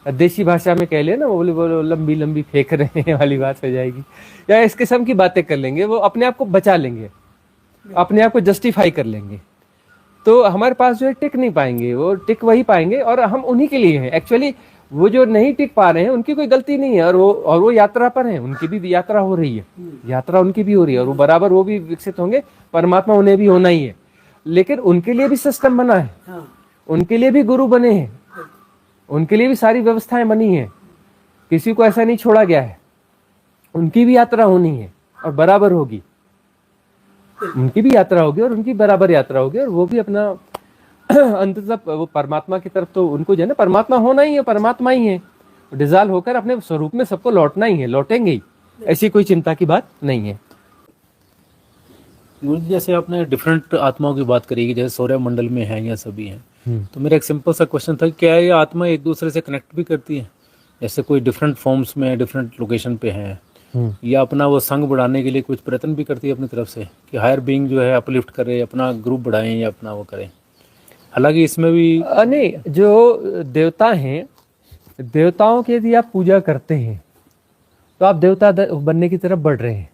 देसी भाषा में कह ले ना, वो बोले लंबी लंबी फेंक रहे हैं वाली बात हो जाएगी, या इस किस्म की बातें कर लेंगे। वो अपने आप को बचा लेंगे, अपने आप को जस्टिफाई कर लेंगे। तो हमारे पास जो है टिक नहीं पाएंगे, वो टिक वही पाएंगे और हम उन्हीं के लिए हैं। एक्चुअली वो जो नहीं टिक पा रहे हैं उनकी कोई गलती नहीं है, और वो यात्रा पर हैं, उनकी भी यात्रा हो रही है, यात्रा उनकी भी हो रही है, और वो बराबर वो भी विकसित होंगे, परमात्मा उन्हें भी होना ही है। लेकिन उनके लिए भी सिस्टम बना है, उनके लिए भी गुरु बने हैं, उनके लिए भी सारी व्यवस्थाएं बनी हैं, किसी को ऐसा नहीं छोड़ा गया है। उनकी भी यात्रा होनी है और बराबर होगी, उनकी भी यात्रा होगी और उनकी बराबर यात्रा होगी, और वो भी अपना अंततः वो परमात्मा की तरफ, तो उनको जो है ना परमात्मा होना ही है, परमात्मा ही है, डिसॉल्व होकर अपने स्वरूप में सबको लौटना ही है, लौटेंगे ही, ऐसी कोई चिंता की बात नहीं है। जैसे आपने डिफरेंट आत्माओं की बात करी कि जैसे सौर्य मंडल में है या सभी हैं, तो मेरा एक सिंपल सा क्वेश्चन था, क्या ये आत्मा एक दूसरे से कनेक्ट भी करती है? जैसे कोई डिफरेंट फॉर्म्स में डिफरेंट लोकेशन पे है, या अपना वो संग बढ़ाने के लिए कुछ प्रयत्न भी करती है अपनी तरफ से कि हायर बीइंग जो है अपलिफ्ट करे, अपना ग्रुप बढ़ाएं या अपना वो करें? हालांकि इसमें भी नहीं, जो देवता हैं, देवताओं की यदि आप पूजा करते हैं तो आप देवता बनने की तरफ बढ़ रहे हैं।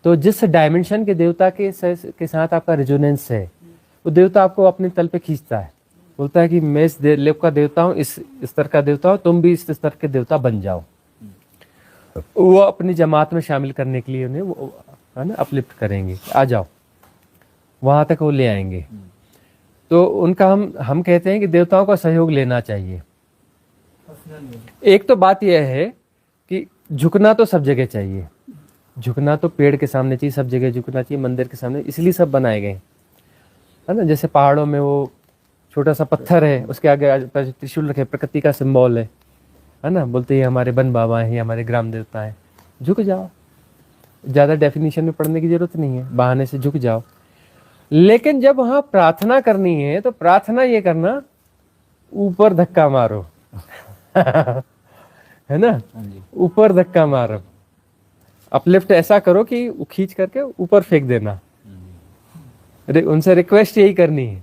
तो जिस डायमेंशन के देवता के साथ आपका रेजोनेंस है, वो देवता आपको अपने तल पे खींचता है, बोलता है कि मैं इस लेव का देवता हूँ, इस स्तर का देवता हूँ, तुम भी इस स्तर के देवता बन जाओ। वो अपनी जमात में शामिल करने के लिए उन्हें वो है ना अपलिफ्ट करेंगे, आ जाओ, वहां तक वो ले आएंगे। तो उनका हम कहते हैं कि देवताओं का सहयोग लेना चाहिए। एक तो बात यह है कि झुकना तो सब जगह चाहिए, झुकना तो पेड़ के सामने चाहिए, सब जगह झुकना चाहिए, मंदिर के सामने, इसलिए सब बनाए गए है ना। जैसे पहाड़ों में वो छोटा सा पत्थर है, उसके आगे त्रिशूल रखे, प्रकृति का सिंबल है ना, बोलते हैं हमारे बन बाबा हैं, हमारे ग्राम देवता हैं, झुक जाओ। ज़्यादा डेफिनेशन में पढ़ने की जरूरत नहीं है, बहाने से झुक जाओ। लेकिन जब वहाँ प्रार्थना करनी है तो प्रार्थना ये करना ऊपर धक्का मारो है ना, ऊपर धक्का मारो, अपलिफ्ट ऐसा करो कि खींच करके ऊपर फेंक देना, उनसे रिक्वेस्ट यही करनी है।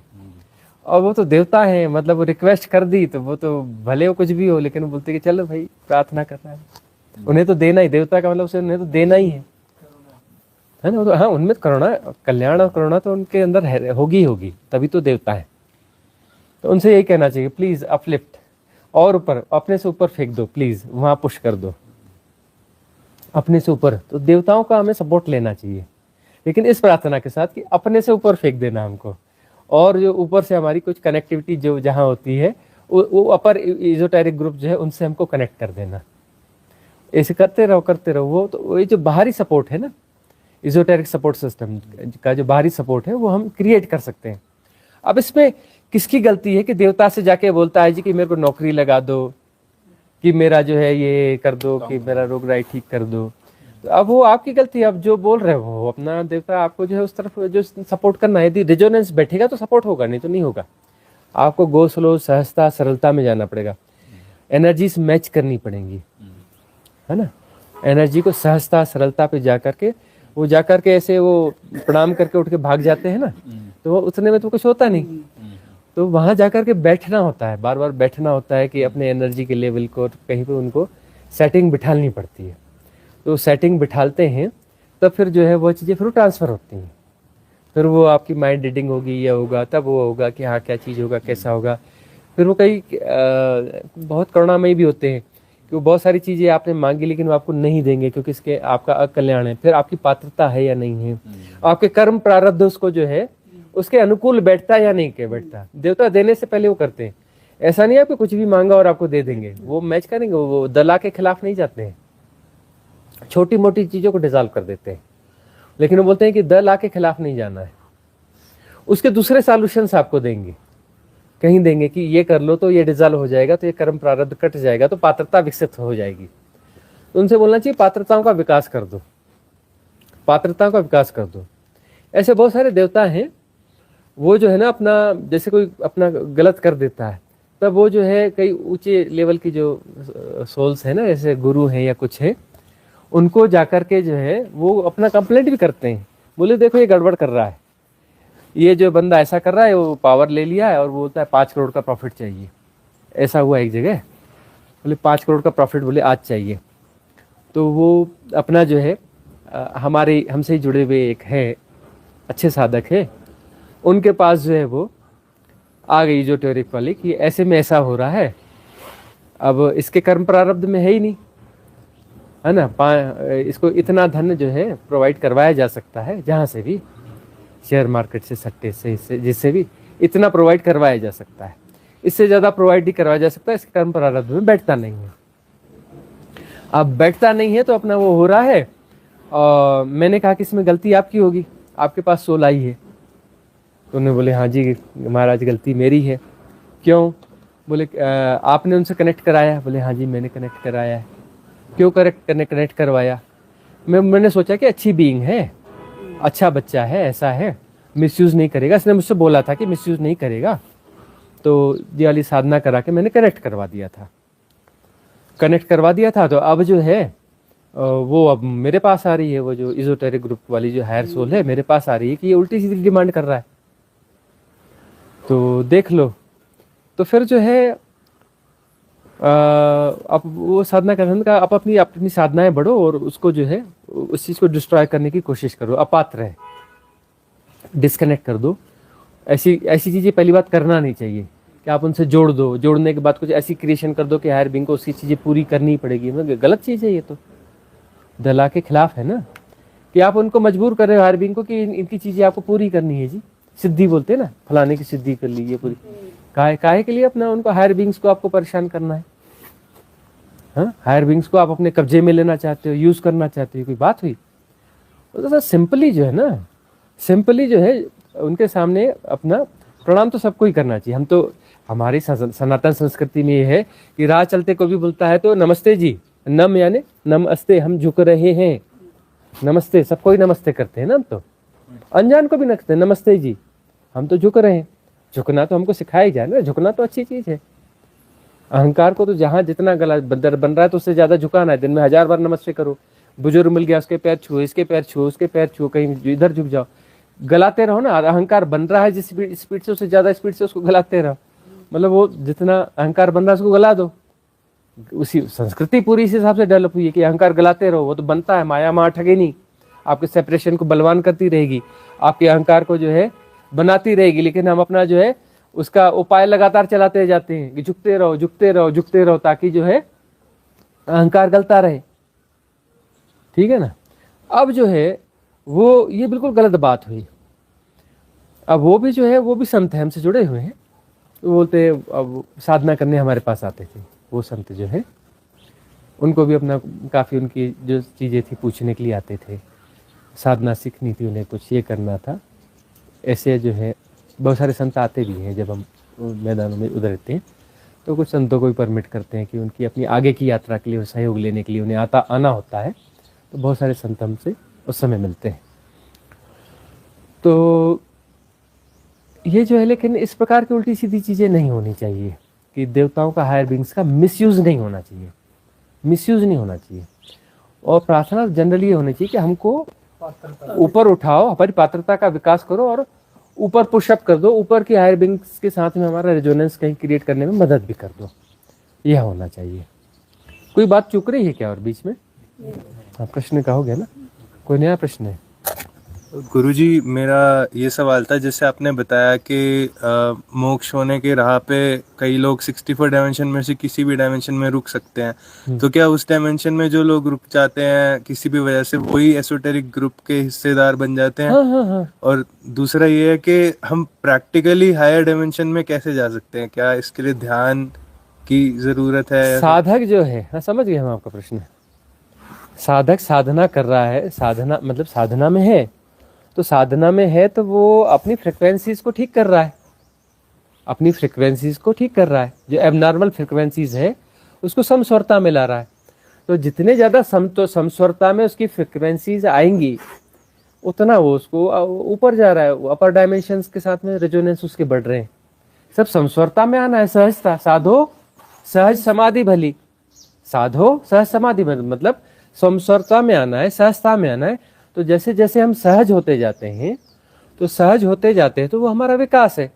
और वो तो देवता है, मतलब वो रिक्वेस्ट कर दी तो वो तो भले वो कुछ भी हो, लेकिन वो बोलते कि चलो भाई प्रार्थना कर रहा है, उन्हें तो देना ही, देवता का मतलब उसे उन्हें तो देना ही है ना। तो हाँ, उनमें करुणा, कल्याण और करुणा तो उनके अंदर होगी, तभी तो देवता है। तो उनसे यही कहना चाहिए, प्लीज अपलिफ्ट, और ऊपर, अपने से ऊपर फेंक दो प्लीज, वहां पुश कर दो अपने से ऊपर। तो देवताओं का हमें सपोर्ट लेना चाहिए, लेकिन इस प्रार्थना के साथ कि अपने से ऊपर फेंक देना हमको, और जो ऊपर से हमारी कुछ कनेक्टिविटी जो जहां होती है वो अपर इजोटेरिक ग्रुप जो है उनसे हमको कनेक्ट कर देना। ऐसे करते रहो वो तो ये जो बाहरी सपोर्ट है ना, इजोटेरिक सपोर्ट सिस्टम का जो बाहरी सपोर्ट है वो हम क्रिएट कर सकते हैं। अब इसमें किसकी गलती है कि देवता से जाके बोलता है जी कि मेरे को नौकरी लगा दो, कि मेरा जो है ये कर दो, कि मेरा रोग राई ठीक कर दो। तो अब वो आपकी गलती है, अब जो बोल रहे हो अपना देवता आपको जो है उस तरफ जो सपोर्ट करना है, यदि रेजोनेंस बैठेगा तो सपोर्ट होगा, नहीं तो नहीं होगा। आपको गो स्लो, सहजता, सरलता में जाना पड़ेगा, एनर्जीज मैच करनी पड़ेंगी, है ना। एनर्जी को सहजता, सरलता पे जा करके, वो जा करके ऐसे वो प्रणाम करके उठ के भाग जाते हैं ना, तो वो उतने में तो कुछ होता नहीं। तो वहां जाकर के बैठना होता है, बार बार बैठना होता है कि अपने एनर्जी के लेवल को कहीं पे उनको सेटिंग बिठानी पड़ती है। तो सेटिंग बिठालते हैं तब फिर जो है वो चीज़ें फिर ट्रांसफ़र होती हैं, फिर वो आपकी माइंड रीडिंग होगी या होगा, तब वो होगा कि हाँ क्या चीज़ होगा, कैसा होगा। फिर वो कई बहुत करुणामयी भी होते हैं कि वो बहुत सारी चीज़ें आपने मांगी लेकिन वो आपको नहीं देंगे, क्योंकि इसके आपका अकल्याण है। फिर आपकी पात्रता है या नहीं है, आपके कर्म प्रारब्ध उसको जो है उसके अनुकूल बैठता है या नहीं के बैठता। देवता देने से पहले वो करते हैं, ऐसा नहीं है आपको कुछ भी मांगा और आपको दे देंगे, वो मैच करेंगे, वो दला के खिलाफ नहीं जाते हैं, छोटी मोटी चीज़ों को डिजॉल्व कर देते हैं, लेकिन वो बोलते हैं कि दला के खिलाफ नहीं जाना है। उसके दूसरे सॉल्यूशंस आपको देंगे, कहीं देंगे कि ये कर लो तो ये डिजॉल्व हो जाएगा, तो ये कर्म प्रारब्ध कट जाएगा, तो पात्रता विकसित हो जाएगी। तो उनसे बोलना चाहिए पात्रताओं का विकास कर दो, पात्रताओं का विकास कर दो। ऐसे बहुत सारे देवता हैं, वो जो है ना अपना, जैसे कोई अपना गलत कर देता है तब वो जो है कई ऊंचे लेवल की जो सोल्स है ना, जैसे गुरु हैं या कुछ है, उनको जाकर के जो है वो अपना कंप्लेंट भी करते हैं, बोले देखो ये गड़बड़ कर रहा है, ये जो बंदा ऐसा कर रहा है, वो पावर ले लिया है और बोलता है 5 करोड़ का प्रॉफिट चाहिए। ऐसा हुआ एक जगह, बोले 5 करोड़ का प्रॉफिट बोले आज चाहिए। तो वो अपना जो है हमारे हमसे ही जुड़े हुए एक है अच्छे साधक है, उनके पास जो है वो आ गई जो टेरिक वाली कि ऐसे में ऐसा हो रहा है, अब इसके कर्म प्रारब्ध में है ही नहीं, है ना। इसको इतना धन जो है प्रोवाइड करवाया जा सकता है, जहाँ से भी, शेयर मार्केट से, सट्टे से, जिससे भी इतना प्रोवाइड करवाया जा सकता है, इससे ज़्यादा प्रोवाइड नहीं करवाया जा सकता, इसके कर्म प्रारब्ध में बैठता नहीं है। अब बैठता नहीं है तो अपना वो हो रहा है। और मैंने कहा कि इसमें गलती आपकी होगी, आपके पास सोल आई है। तो उन्होंने बोले हाँ जी महाराज गलती मेरी है। क्यों? बोले आपने उनसे कनेक्ट कराया? बोले हाँ जी मैंने कनेक्ट कराया है। क्यों कनेक्ट करवाया? मैंने सोचा कि अच्छी बीइंग है, अच्छा बच्चा है, ऐसा है, मिसयूज़ नहीं करेगा, इसने मुझसे बोला था कि मिसयूज़ नहीं करेगा, तो ये वाली साधना करा के मैंने कनेक्ट करवा दिया था। तो अब जो है वो अब मेरे पास आ रही है, वो जो इजोटेरिक ग्रुप वाली जो हायर सोल है मेरे पास आ रही है कि ये उल्टी सीधी डिमांड कर रहा है, तो देख लो। तो फिर जो है अब वो साधना करने का, आप अपनी साधनाएं बढ़ो और उसको जो है उस चीज़ को डिस्ट्रॉय करने की कोशिश करो। अपात्र है, डिस्कनेक्ट कर दो। ऐसी चीज़ें पहली बात करना नहीं चाहिए कि आप उनसे जोड़ दो, जोड़ने के बाद कुछ ऐसी क्रिएशन कर दो कि हायर बीइंग को उसकी चीज़ें पूरी करनी पड़ेगी। मतलब गलत चीज़ है ये, तो दला के खिलाफ है ना, कि आप उनको मजबूर कर रहे हो हायर बीइंग को कि इनकी चीज़ें आपको पूरी करनी है जी। सिद्धि बोलते हैं ना, फलाने की सिद्धि कर ली, ये पूरी काहे के लिए अपना उनको हायर बीइंग्स को आपको परेशान करना है? हाँ, हायर बीइंग्स को आप अपने कब्जे में लेना चाहते हो, यूज़ करना चाहते हो, कोई बात हुई? तो सिंपली जो है ना, सिंपली जो है उनके सामने अपना प्रणाम तो सबको ही करना चाहिए। हम तो, हमारी सनातन संस्कृति में ये है कि राह चलते को भी बोलता है तो नमस्ते जी, नम यानी नमस्ते, हम झुक रहे हैं, नमस्ते, सबको ही नमस्ते करते हैं ना हम तो, अनजान को भी नमस्ते, नमस्ते जी, हम तो झुक रहे हैं। झुकना तो हमको सिखाया ही जाए ना, झुकना तो अच्छी चीज़ है, अहंकार को तो जहां जितना गला बन रहा है तो उससे ज्यादा झुकाना है। दिन में 1000 बार नमस्ते करो, बुजुर्ग मिल गया उसके पैर छुओ, इसके पैर छुओ, उसके पैर छुओ, कहीं इधर झुक जाओ, गलाते रहो ना। अहंकार बन रहा है जिस स्पीड से, उससे ज्यादा स्पीड से उसको गलाते रहो। मतलब वो जितना अहंकार बन रहा है उसको गला दो। उसी संस्कृति पूरी इस हिसाब से डेवलप हुई है कि अहंकार गलाते रहो, वो तो बनता है। माया माँ ठगे नहीं, आपके सेपरेशन को बलवान करती रहेगी, आपके अहंकार को जो है बनाती रहेगी। लेकिन हम अपना जो है उसका उपाय लगातार चलाते जाते हैं कि झुकते रहो, झुकते रहो, झुकते रहो, ताकि जो है अहंकार गलता रहे। ठीक है ना। अब जो है वो ये बिल्कुल गलत बात हुई। अब वो भी जो है वो भी संत है, हमसे जुड़े हुए हैं। वो बोलते अब साधना करने हमारे पास आते थे वो संत जो है, उनको भी अपना काफ़ी उनकी जो चीज़ें थी पूछने के लिए आते थे। साधना सीखनी थी उन्हें, कुछ ये करना था। ऐसे जो है बहुत सारे संत आते भी हैं। जब हम मैदानों में उतरते हैं तो कुछ संतों को भी परमिट करते हैं कि उनकी अपनी आगे की यात्रा के लिए सहयोग लेने के लिए उन्हें आना होता है। तो बहुत सारे संत हमसे उस समय मिलते हैं। तो ये जो है, लेकिन इस प्रकार की उल्टी सीधी चीज़ें नहीं होनी चाहिए कि देवताओं का, हायर बींग्स का मिसयूज़ नहीं होना चाहिए, मिसयूज़ नहीं होना चाहिए। और प्रार्थना जनरली ये होनी चाहिए कि हमको ऊपर उठाओ, हमारी पात्रता का विकास करो और ऊपर पुशअप कर दो, ऊपर की हायर बींग्स के साथ में हमारा रेजोनेंस कहीं क्रिएट करने में मदद भी कर दो। यह होना चाहिए। कोई बात चूक रही है क्या और बीच में? हाँ, प्रश्न कहोगे ना? कोई नया प्रश्न है? गुरुजी, मेरा ये सवाल था, जैसे आपने बताया कि मोक्ष होने के राह पे कई लोग 64 डायमेंशन में से किसी भी डायमेंशन में रुक सकते हैं, तो क्या उस डायमेंशन में जो लोग रुक जाते हैं किसी भी वजह से, वही एसोटेरिक ग्रुप के हिस्सेदार बन जाते हैं? हाँ। और दूसरा ये है कि हम प्रैक्टिकली हायर डायमेंशन में कैसे जा सकते हैं? क्या इसके लिए ध्यान की जरूरत है? साधक जो है, हाँ समझ गए हम आपका प्रश्न। साधक साधना कर रहा है, साधना मतलब साधना में है, तो साधना में है तो वो अपनी फ्रिक्वेंसीज को ठीक कर रहा है, अपनी फ्रिक्वेंसीज को ठीक कर रहा है। जो एबनॉर्मल फ्रिक्वेंसीज है उसको समस्वरता में ला रहा है। तो जितने ज़्यादा समस्वरता में उसकी फ्रिक्वेंसीज आएंगी उतना वो उसको ऊपर जा रहा है, अपर डायमेंशंस के साथ में रेजोनेंस उसके बढ़ रहे हैं। सब समस्वरता में आना है, सहजता। साधो सहज समाधि भली, साधो सहज समाधि भली, मतलब समस्वरता में आना है, सहजता में आना है। तो जैसे जैसे हम सहज होते जाते हैं तो सहज होते जाते हैं तो वो हमारा विकास है।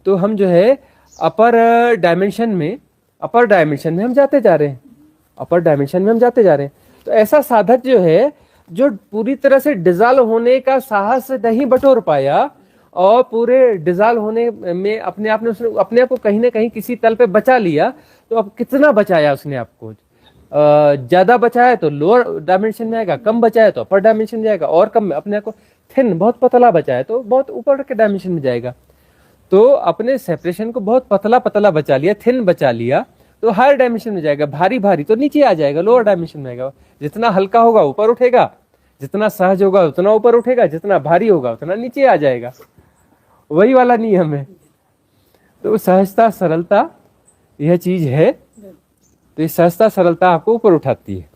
तो हम जो है अपर डायमेंशन में हम जाते जा रहे हैं, अपर डायमेंशन में हम जाते जा रहे हैं। तो ऐसा साधक जो है जो पूरी तरह से डिजॉल्व होने का साहस नहीं बटोर पाया और पूरे डिजॉल्व होने में अपने आप को कहीं ना कहीं किसी तल पे बचा लिया, तो अब कितना बचाया उसने आपको? ज्यादा बचाया तो लोअर डायमेंशन में आएगा, कम बचाया तो अपर डायमेंशन में जाएगा, और कम अपने को थिन बहुत पतला बचाया तो बहुत ऊपर के डायमेंशन में जाएगा। तो अपने सेपरेशन को बहुत पतला बचा लिया, थिन बचा लिया, तो हायर डायमेंशन में जाएगा। भारी तो नीचे आ जाएगा, लोअर डायमेंशन में आएगा। जितना हल्का होगा ऊपर उठेगा, जितना सहज होगा उतना ऊपर उठेगा, जितना भारी होगा उतना नीचे आ जाएगा। वही वाला नियम है। तो सहजता सरलता यह चीज है। तो ये सहजता सरलता आपको ऊपर उठाती है।